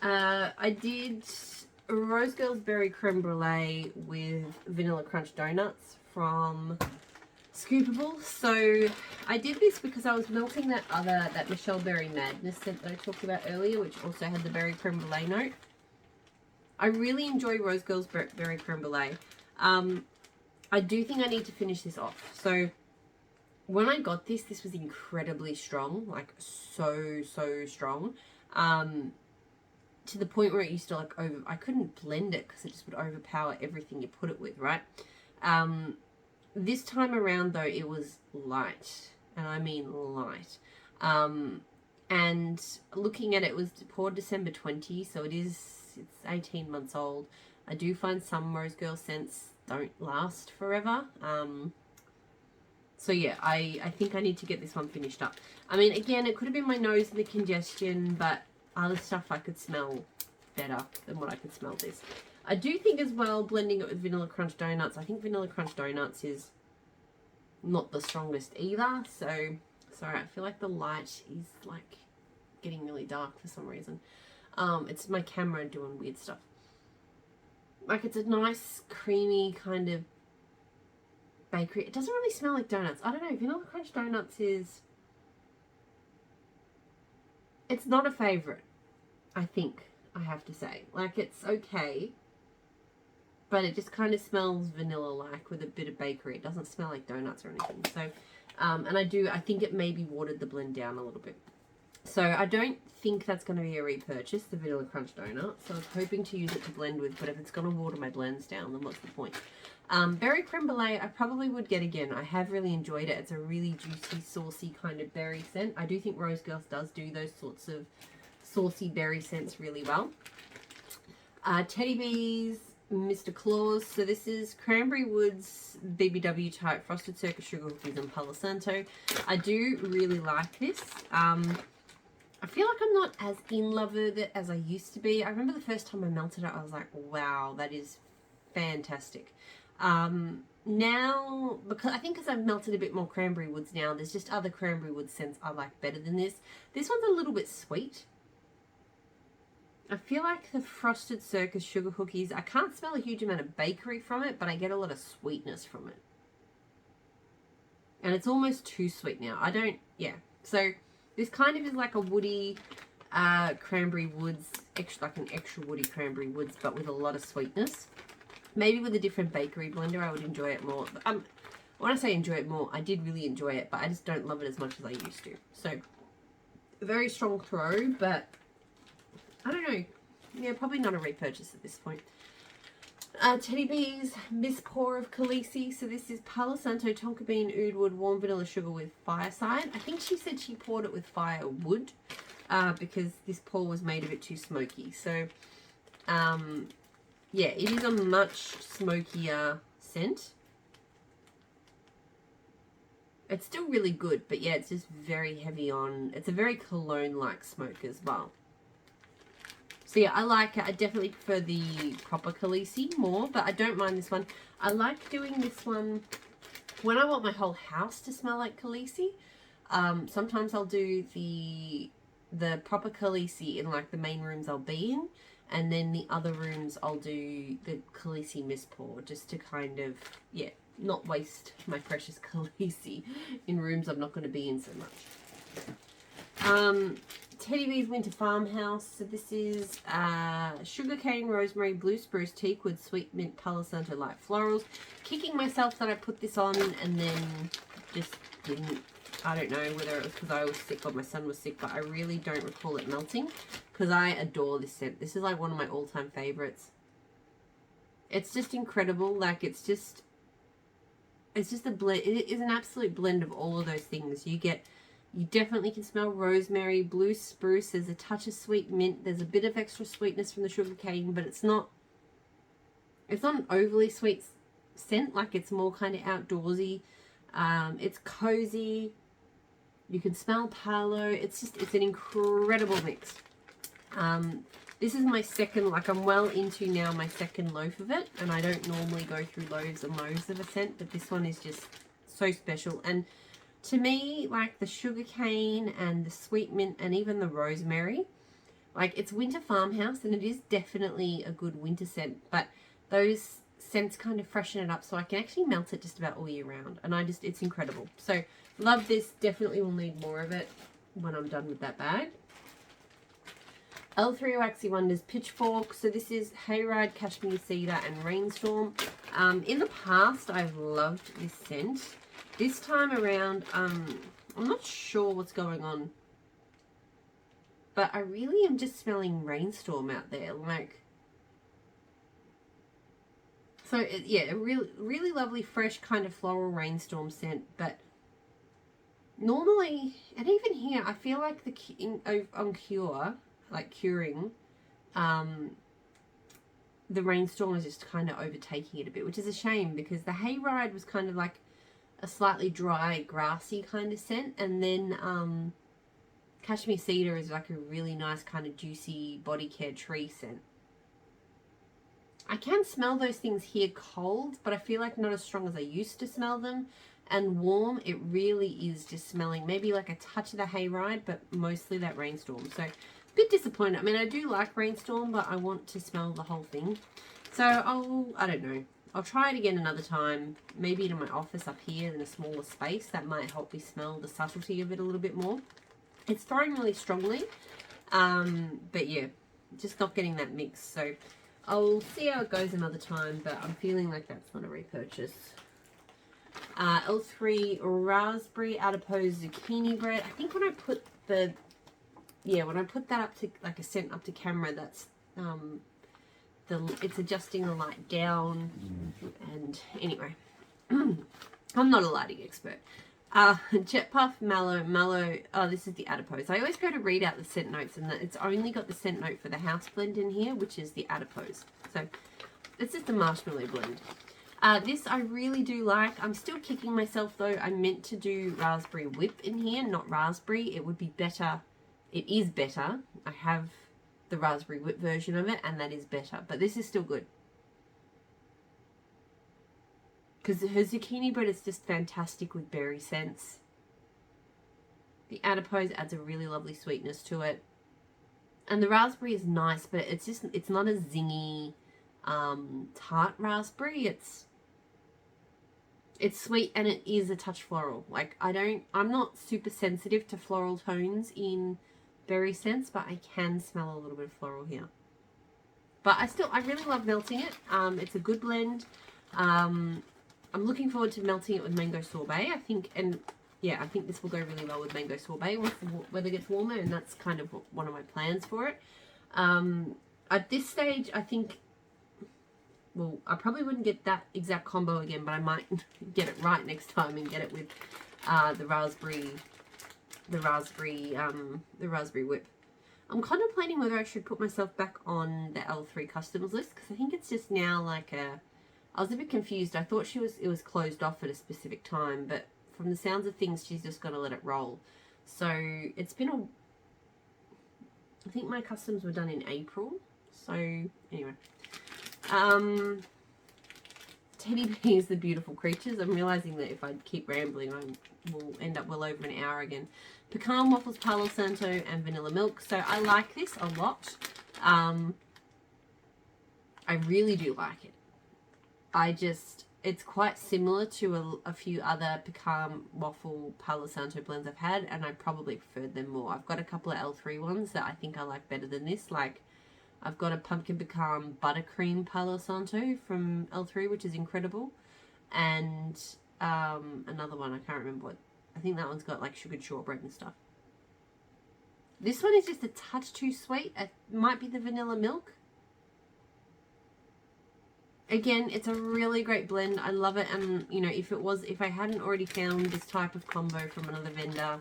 I did Rose Girls Berry Creme Brulee with Vanilla Crunch Donuts from Scoopable. So I did this because I was melting that Michelle Berry Madness scent that I talked about earlier, which also had the Berry Creme Brulee note. I really enjoy Rose Girls Berry Creme Brulee. I do think I need to finish this off. So when I got this, this was incredibly strong, like so strong. To the point where it used to like I couldn't blend it because it just would overpower everything you put it with, right? This time around though, it was light, and I mean light. And looking at it, was poured December 20, so it's 18 months old. I do find some Rose Girl scents don't last forever. So yeah, I think I need to get this one finished up. I mean, again, it could have been my nose and the congestion, but other stuff I could smell better than what I could smell this. I do think as well, blending it with Vanilla Crunch Donuts, I think Vanilla Crunch Donuts is not the strongest either. So, sorry, I feel like the light is like getting really dark for some reason. It's my camera doing weird stuff. Like, it's a nice, creamy kind of bakery. It doesn't really smell like donuts. I don't know. Vanilla Crunch Donuts is... It's not a favourite, I think, I have to say. Like, it's okay, but it just kind of smells vanilla-like with a bit of bakery. It doesn't smell like donuts or anything. So, and I think it maybe watered the blend down a little bit. So I don't think that's going to be a repurchase, the Vanilla Crunch Donut. So I was hoping to use it to blend with, but if it's going to water my blends down, then what's the point? Berry Creme Brulee, I probably would get again. I have really enjoyed it. It's a really juicy, saucy kind of berry scent. I do think Rose Girls does do those sorts of saucy berry scents really well. Teddy Bees, Mr. Claus. So this is Cranberry Woods BBW type Frosted Circus Sugar Cookies and Palo Santo. I do really like this. I feel like I'm not as in love with it as I used to be. I remember the first time I melted it, I was like, wow, that is fantastic. Now, because I think because I've melted a bit more Cranberry Woods now, there's just other Cranberry Woods scents I like better than this. This one's a little bit sweet. I feel like the Frosted Circus Sugar Cookies, I can't smell a huge amount of bakery from it, but I get a lot of sweetness from it. And it's almost too sweet now. I don't, yeah. So this kind of is like a woody Cranberry Woods, like an extra woody Cranberry Woods, but with a lot of sweetness. Maybe with a different bakery blender, I would enjoy it more. When I say enjoy it more, I did really enjoy it, but I just don't love it as much as I used to. So, a very strong throw, but I don't know. Yeah, probably not a repurchase at this point. Teddy Bees, Miss Pour of Khaleesi. So this is Palo Santo, Tonka Bean, Oud Wood, Warm Vanilla Sugar with Fireside. I think she said she poured it with firewood because this pour was made a bit too smoky. So, yeah, it is a much smokier scent. It's still really good, but yeah, it's just very heavy on. It's a very cologne-like smoke as well. So yeah, I like it. I definitely prefer the proper Khaleesi more, but I don't mind this one. I like doing this one when I want my whole house to smell like Khaleesi. Sometimes I'll do the proper Khaleesi in like the main rooms I'll be in. And then the other rooms I'll do the Khaleesi Mist Pour just to kind of, yeah, not waste my precious Khaleesi in rooms I'm not going to be in so much. Teddy Bees Winter Farmhouse. So this is sugarcane, rosemary, blue spruce, teakwood, sweet mint, Palo Santo, light florals. Kicking myself that I put this on and then just didn't. I don't know whether it was because I was sick or my son was sick, but I really don't recall it melting because I adore this scent. This is like one of my all-time favorites. It's just incredible. Like it's just a blend. It is an absolute blend of all of those things. You definitely can smell rosemary, blue spruce. There's a touch of sweet mint. There's a bit of extra sweetness from the sugar cane, but it's not an overly sweet scent. Like it's more kind of outdoorsy. It's cozy. You can smell Palo. It's an incredible mix. This is my second, like I'm well into now my second loaf of it, and I don't normally go through loaves and loaves of a scent, but this one is just so special. And to me, like the sugar cane and the sweet mint and even the rosemary, like it's winter farmhouse and it is definitely a good winter scent, but those scents kind of freshen it up so I can actually melt it just about all year round, and it's incredible. So love this. Definitely will need more of it when I'm done with that bag. L3 Waxy Wonders Pitchfork. So this is Hayride, Cashmere Cedar and Rainstorm. In the past I've loved this scent. This time around I'm not sure what's going on, but I really am just smelling Rainstorm out there. Like, so yeah, a really lovely fresh kind of floral Rainstorm scent, but normally, and even here, I feel like on Cure, like curing, the Rainstorm is just kind of overtaking it a bit, which is a shame because the Hayride was kind of like a slightly dry, grassy kind of scent, and then Cashmere Cedar is like a really nice kind of juicy body care tree scent. I can smell those things here cold, but I feel like not as strong as I used to smell them. And warm, it really is just smelling maybe like a touch of the Hayride, but mostly that Rainstorm. So, a bit disappointed. I mean, I do like Rainstorm, but I want to smell the whole thing. So, I don't know. I'll try it again another time. Maybe in my office up here in a smaller space. That might help me smell the subtlety of it a little bit more. It's throwing really strongly. But yeah, just not getting that mix. So, I'll see how it goes another time, but I'm feeling like that's not a repurchase. L3 Raspberry Adipose Zucchini Bread. I think when I put that up to like a scent up to camera, that's it's adjusting the light down. And anyway, I'm not a lighting expert. Jet Puff Mallow. Oh, this is the Adipose. I always go to read out the scent notes, and it's only got the scent note for the house blend in here, which is the Adipose. So It's just a marshmallow blend. This I really do like. I'm still kicking myself though. I meant to do raspberry whip in here, not raspberry. It would be better. It is better. I have the raspberry whip version of it, and that is better. But this is still good. Because her zucchini bread is just fantastic with berry scents. The adipose adds a really lovely sweetness to it. And the raspberry is nice, but it's not a zingy tart raspberry. It's sweet and it is a touch floral. Like I'm not super sensitive to floral tones in berry scents, but I can smell a little bit of floral here. But I really love melting it. It's a good blend. I'm looking forward to melting it with mango sorbet. I think this will go really well with mango sorbet once the weather gets warmer, and that's kind of one of my plans for it. At this stage, I think, well, I probably wouldn't get that exact combo again, but I might get it right next time and get it with the raspberry whip. I'm contemplating whether I should put myself back on the L3 customs list, because I think it's just now like I was a bit confused. I thought it was closed off at a specific time, but from the sounds of things, she's just going to let it roll. So it's been I think my customs were done in April. So anyway, Teddy Bears, the beautiful creatures. I'm realizing that if I keep rambling, I will end up well over an hour again. Pecan, Waffles, Palo Santo, and vanilla milk. So I like this a lot. I really do like it. It's quite similar to a few other pecan, waffle, Palo Santo blends I've had, and I probably preferred them more. I've got a couple of L3 ones that I think I like better than this. Like, I've got a pumpkin pecan buttercream Palo Santo from L3, which is incredible, and another one, I can't remember what. I think that one's got like sugared shortbread and stuff. This one is just a touch too sweet. It might be the vanilla milk. Again, it's a really great blend. I love it. And, you know, if I hadn't already found this type of combo from another vendor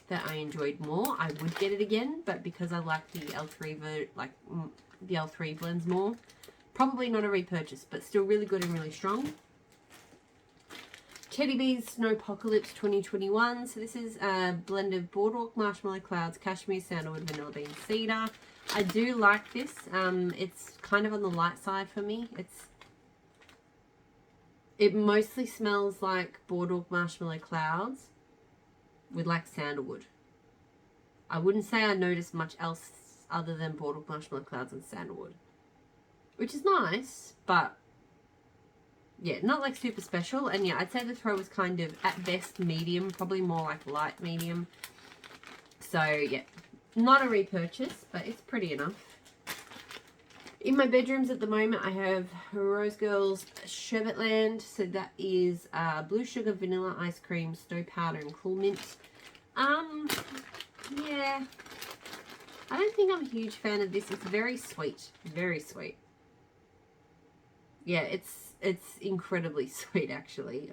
that I enjoyed more, I would get it again. But because I like the L3 blends more, probably not a repurchase, but still really good and really strong. Teddy Bears Snowpocalypse 2021. So this is a blend of boardwalk, marshmallow clouds, cashmere, sandalwood, vanilla bean, cedar. I do like this. It's kind of on the light side for me. It mostly smells like boardwalk marshmallow clouds with like sandalwood. I wouldn't say I noticed much else other than boardwalk marshmallow clouds and sandalwood, which is nice, but yeah, not like super special. And yeah, I'd say the throw was kind of at best medium, probably more like light medium. So yeah, not a repurchase, but it's pretty enough. In my bedrooms at the moment, I have Rose Girls Sherbetland. So that is blue sugar, vanilla ice cream, snow powder, and cool mint. Yeah, I don't think I'm a huge fan of this. It's very sweet, very sweet. Yeah, it's incredibly sweet actually.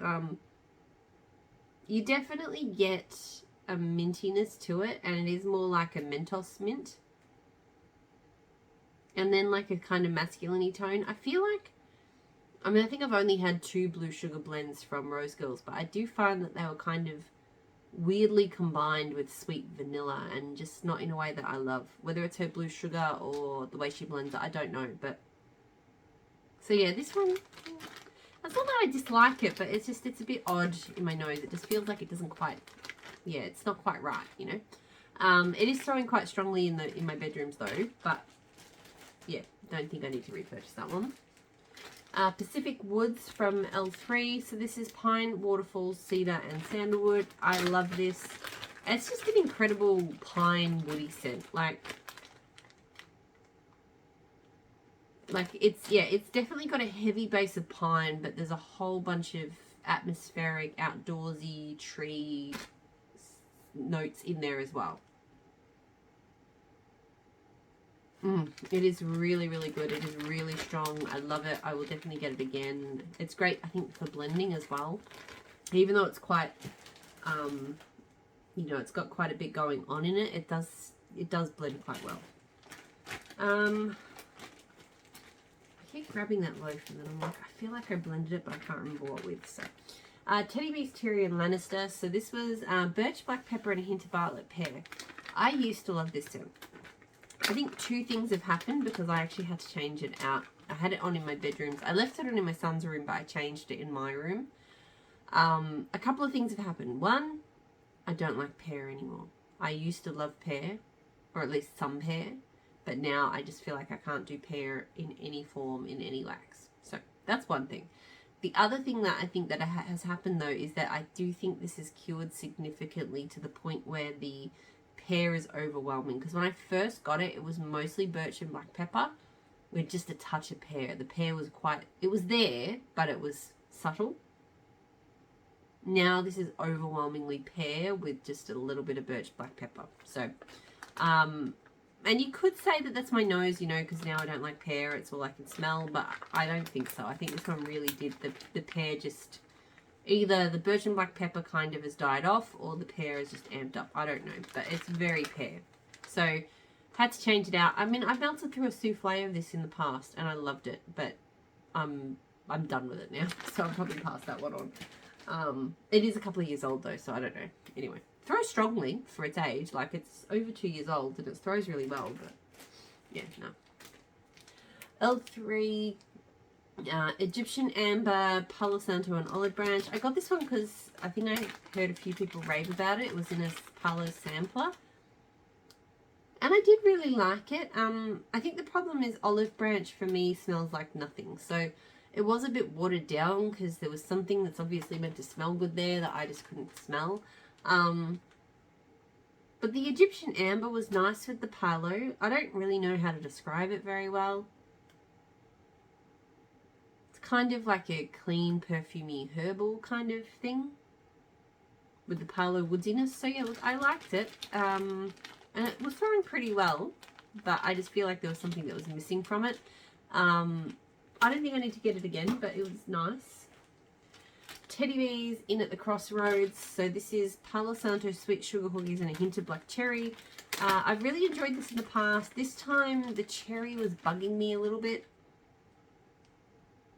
You definitely get a mintiness to it, and it is more like a Mentos mint. And then like a kind of masculine-y tone. I feel like, I mean, I think I've only had 2 blue sugar blends from Rose Girls, but I do find that they were kind of weirdly combined with sweet vanilla, and just not in a way that I love. Whether it's her blue sugar or the way she blends it, I don't know. But so yeah, this one, it's not that I dislike it, but it's a bit odd in my nose. It just feels like it doesn't quite, yeah, it's not quite right, you know. It is throwing quite strongly in my bedrooms though, but yeah, don't think I need to repurchase that one. Pacific Woods from L3. So this is pine, waterfalls, cedar, and sandalwood. I love this. It's just an incredible pine woody scent. Like it's definitely got a heavy base of pine, but there's a whole bunch of atmospheric, outdoorsy tree notes in there as well. It is really, really good. It is really strong. I love it. I will definitely get it again. It's great, I think, for blending as well. Even though it's quite, you know, it's got quite a bit going on in it. It does blend quite well. I keep keep grabbing that loaf and then I'm like, I feel like I blended it, but I can't remember what with. So, Teddy Bees, Tyrion Lannister. So this was Birch, black pepper, and a hint of Bartlett pear. I used to love this scent. I think two things have happened because I actually had to change it out. I had it on in my bedrooms. I left it on in my son's room, but I changed it in my room. A couple of things have happened. One, I don't like pear anymore. I used to love pear, or at least some pear, but now I just feel like I can't do pear in any form, in any wax. So that's one thing. The other thing that I think that has happened though is that I do think this is cured significantly to the point where the pear is overwhelming. Because when I first got it, it was mostly birch and black pepper with just a touch of pear. The pear was it was there, but it was subtle. Now this is overwhelmingly pear with just a little bit of birch black pepper. So, and you could say that that's my nose, you know, because now I don't like pear. It's all I can smell, but I don't think so. I think this one really did the pear just, either the birch and black pepper kind of has died off or the pear is just amped up. I don't know, but it's very pear. So, had to change it out. I mean, I've melted through a souffle of this in the past and I loved it, but I'm done with it now. So I'll probably pass that one on. It is a couple of years old though, so I don't know. Anyway, throws strongly for its age. Like, it's over 2 years old and it throws really well, but yeah, no. L3, Egyptian Amber, Palo Santo, and Olive Branch. I got this one because I think I heard a few people rave about it. It was in a Palo sampler. And I did really like it. I think the problem is Olive Branch for me smells like nothing. So it was a bit watered down because there was something that's obviously meant to smell good there that I just couldn't smell. But the Egyptian Amber was nice with the Palo. I don't really know how to describe it very well. It's kind of like a clean, perfumey, herbal kind of thing with the Palo woodiness. So yeah, look, I liked it. And it was throwing pretty well, but I just feel like there was something that was missing from it. I don't think I need to get it again, but it was nice. Teddy Bees in at the Crossroads. So this is Palo Santo Sweet Sugar Hoogies and a hint of black cherry. I've really enjoyed this in the past. This time the cherry was bugging me a little bit.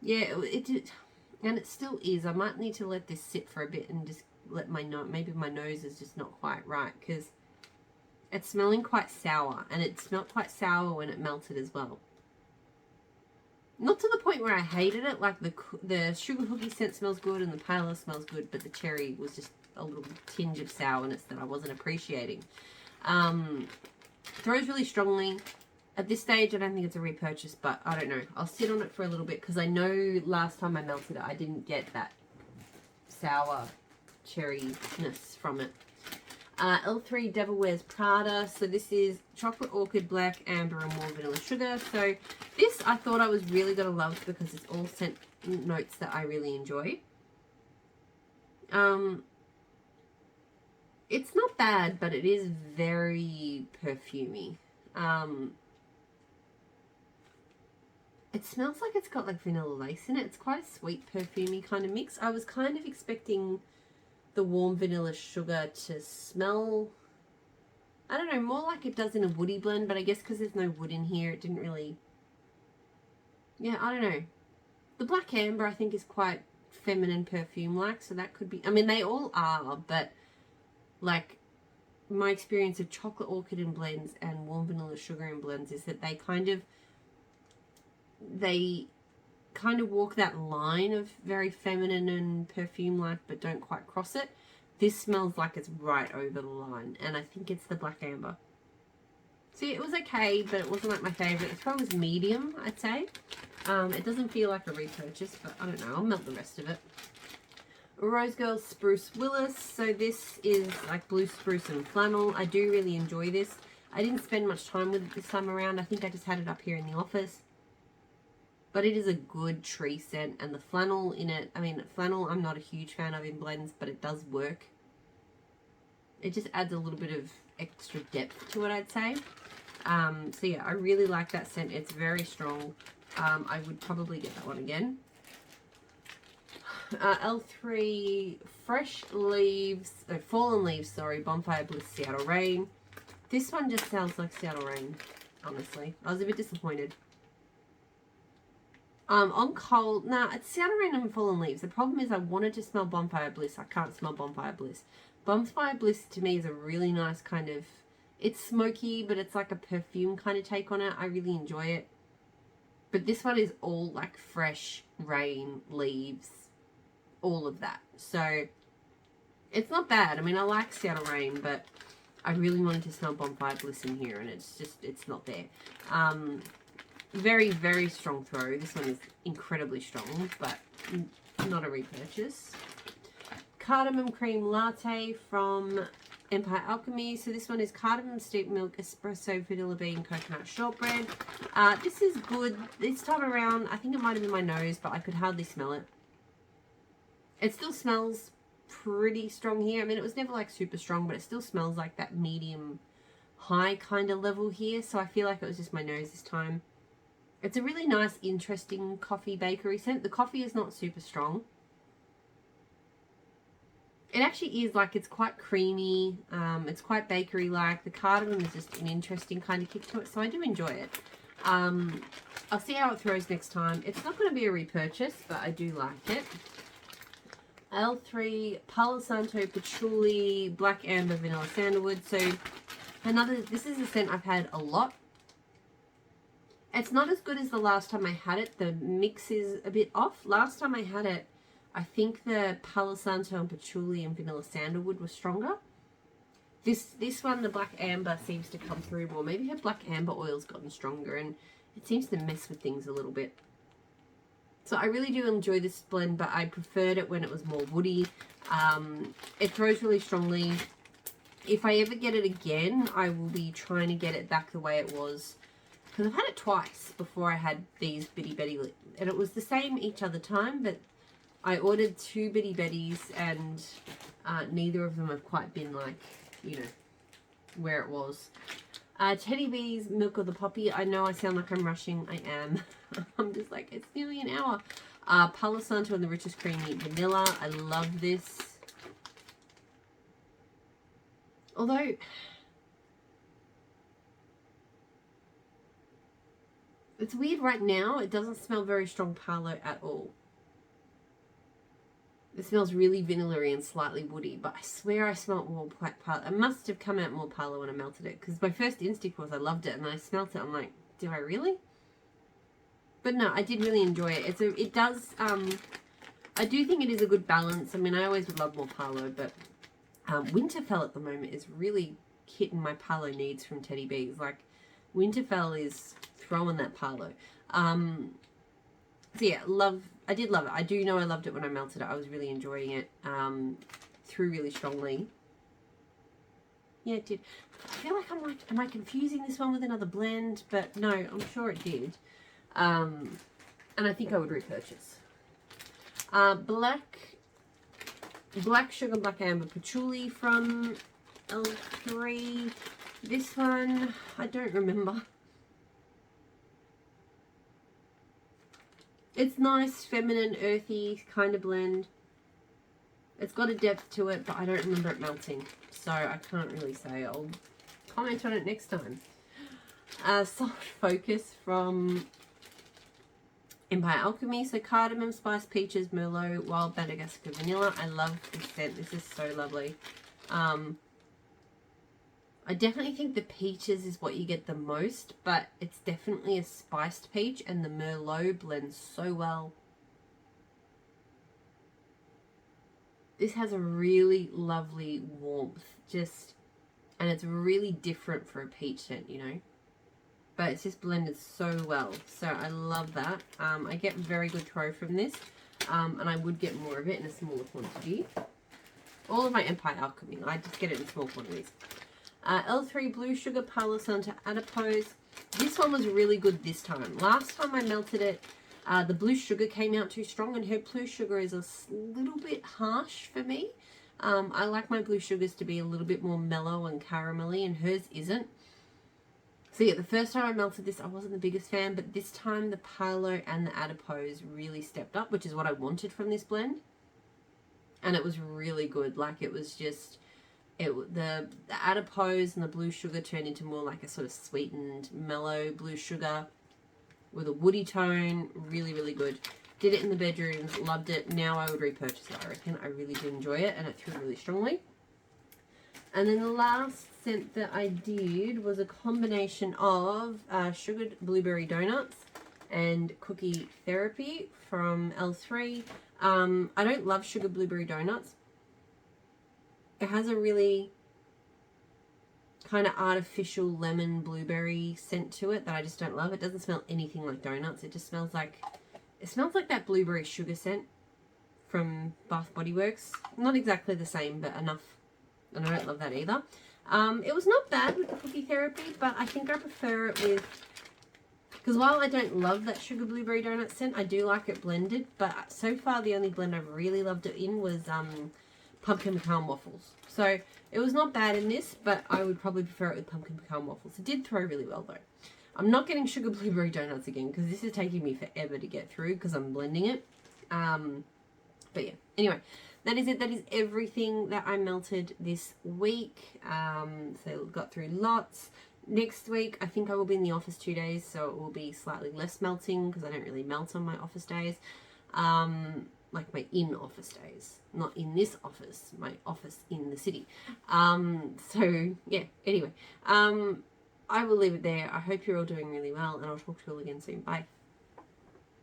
Yeah, it did, and it still is. I might need to let this sit for a bit and just let my nose, maybe my nose is just not quite right because it's smelling quite sour, and it smelled quite sour when it melted as well. Not to the point where I hated it, like the sugar hoogie scent smells good and the Palo smells good, but the cherry was just a little tinge of sourness that I wasn't appreciating. Throws really strongly. At this stage, I don't think it's a repurchase, but I don't know. I'll sit on it for a little bit because I know last time I melted it, I didn't get that sour cherryness from it. L3 Devil Wears Prada. So this is chocolate orchid, black, amber, and more vanilla sugar. So this I thought I was really going to love because it's all scent notes that I really enjoy. It's not bad, but it is very perfumey. It smells like it's got like vanilla lace in it. It's quite a sweet perfumey kind of mix. I was kind of expecting the warm vanilla sugar to smell, I don't know, more like it does in a woody blend, but I guess because there's no wood in here, it didn't really, yeah, I don't know. The black amber I think is quite feminine perfume like, so that could be, I mean they all are, but like my experience of chocolate orchid in blends and warm vanilla sugar in blends is that they kind of walk that line of very feminine and perfume like, but don't quite cross it. This smells like it's right over the line, and I think it's the black amber. See, it was okay, but it wasn't like my favorite. The throw was medium, I'd say. It doesn't feel like a repurchase, but I don't know, I'll melt the rest of it. Rose Girl Spruce Willis. So this is like blue spruce and flannel. I do really enjoy this. I didn't spend much time with it this time around. I think I just had it up here in the office. But it is a good tree scent, and the flannel in it, I mean, flannel I'm not a huge fan of in blends, but it does work. It just adds a little bit of extra depth to it, I'd say. So yeah, I really like that scent. It's very strong. I would probably get that one again. L3 Fresh Leaves, Fallen Leaves, sorry, Bonfire Bliss Seattle Rain. This one just sounds like Seattle Rain, honestly. I was a bit disappointed. On cold, nah, it's sour rain and fallen leaves. The problem is I wanted to smell bonfire bliss. I can't smell bonfire bliss. Bonfire bliss to me is a really nice kind of, it's smoky, but it's like a perfume kind of take on it. I really enjoy it. But this one is all like fresh rain, leaves, all of that. So it's not bad. I mean, I like Seattle Rain, but I really wanted to smell Bonfire Bliss in here, and it's just, it's not there. Very, very strong throw. This one is incredibly strong, but not a repurchase. Cardamom Cream Latte from Empire Alchemy. So this one is cardamom, steeped milk, espresso, vanilla bean, coconut shortbread. This is good. This time around, I think it might have been my nose, but I could hardly smell it. It still smells pretty strong here. I mean, it was never like super strong, but it still smells like that medium high kind of level here. So I feel like it was just my nose this time. It's a really nice, interesting coffee bakery scent. The coffee is not super strong. It actually is like, it's quite creamy. It's quite bakery-like. The cardamom is just an interesting kind of kick to it. So I do enjoy it. I'll see how it throws next time. It's not going to be a repurchase, but I do like it. L3 Palo Santo Patchouli Black Amber Vanilla Sandalwood. So this is a scent I've had a lot. It's not as good as the last time I had it. The mix is a bit off. Last time I had it, I think the Palo Santo and Patchouli and Vanilla Sandalwood was stronger. This one, the Black Amber, seems to come through more. Maybe her Black Amber oil's gotten stronger, and it seems to mess with things a little bit. So I really do enjoy this blend, but I preferred it when it was more woody. It throws really strongly. If I ever get it again, I will be trying to get it back the way it was. Because I've had it twice before I had these Bitty Betty. And it was the same each other time, but I ordered 2 Bitty Betties, and neither of them have quite been like, you know, where it was. Teddy Bees Milk of the Poppy. I know I sound like I'm rushing. I am. I'm just like, it's nearly an hour. Palo Santo and the Richest Creamy Vanilla. I love this. Although, it's weird right now. It doesn't smell very strong Palo at all. It smells really vanilla-y and slightly woody, but I swear I smelled more Palo. It must have come out more Palo when I melted it, because my first instinct was I loved it, and I smelt it. I'm like, did I really? But no, I did really enjoy it. I do think it is a good balance. I mean, I always would love more Palo, but Winterfell at the moment is really hitting my Palo needs from Teddy Bees. Like, Winterfell is throwing that Palo. So yeah, I did love it. I do know I loved it when I melted it. I was really enjoying it. Threw really strongly. Yeah, it did. I feel like I'm like, am I confusing this one with another blend? But no, I'm sure it did. And I think I would repurchase. Black Sugar Black Amber Patchouli from L3. This one, I don't remember. It's nice, feminine, earthy kind of blend. It's got a depth to it, but I don't remember it melting. So I can't really say. I'll comment on it next time. Soft Focus from Empire Alchemy. So cardamom, spice, peaches, merlot, wild Madagascar vanilla. I love this scent. This is so lovely. I definitely think the peaches is what you get the most, but it's definitely a spiced peach, and the merlot blends so well. This has a really lovely warmth, and it's really different for a peach scent, you know. But it's just blended so well, so I love that. I get very good throw from this, and I would get more of it in a smaller quantity. All of my Empire Alchemy, I just get it in small quantities. L3 Blue Sugar Palo Santo Adipose. This one was really good this time. Last time I melted it, the blue sugar came out too strong, and her blue sugar is a little bit harsh for me. I like my blue sugars to be a little bit more mellow and caramelly, and hers isn't. So yeah, the first time I melted this, I wasn't the biggest fan, but this time the Palo and the Adipose really stepped up, which is what I wanted from this blend. And it was really good. Like, it was just... the adipose and the blue sugar turned into more like a sort of sweetened, mellow blue sugar, with a woody tone. Really, really good. Did it in the bedrooms, loved it. Now I would repurchase it, I reckon. I really did enjoy it, and it threw really strongly. And then the last scent that I did was a combination of sugared blueberry donuts and cookie therapy from L3. I don't love sugar blueberry donuts. It has a really kind of artificial lemon blueberry scent to it that I just don't love. It doesn't smell anything like donuts. It just smells like, it smells like that blueberry sugar scent from Bath Body Works. Not exactly the same, but enough. And I don't love that either. It was not bad with the cookie therapy, but I think I prefer it with, because while I don't love that sugar blueberry donut scent, I do like it blended. But so far, the only blend I've really loved it in was pumpkin pecan waffles. So it was not bad in this, but I would probably prefer it with pumpkin pecan waffles. It did throw really well though. I'm not getting sugar blueberry donuts again because this is taking me forever to get through because I'm blending it. But yeah, anyway, that is it. That is everything that I melted this week. So got through lots. Next week, I think I will be in the office 2 days, so it will be slightly less melting because I don't really melt on my office days. Like my in-office days, not in this office, my office in the city. So yeah, anyway, I will leave it there. I hope you're all doing really well, and I'll talk to you all again soon. Bye.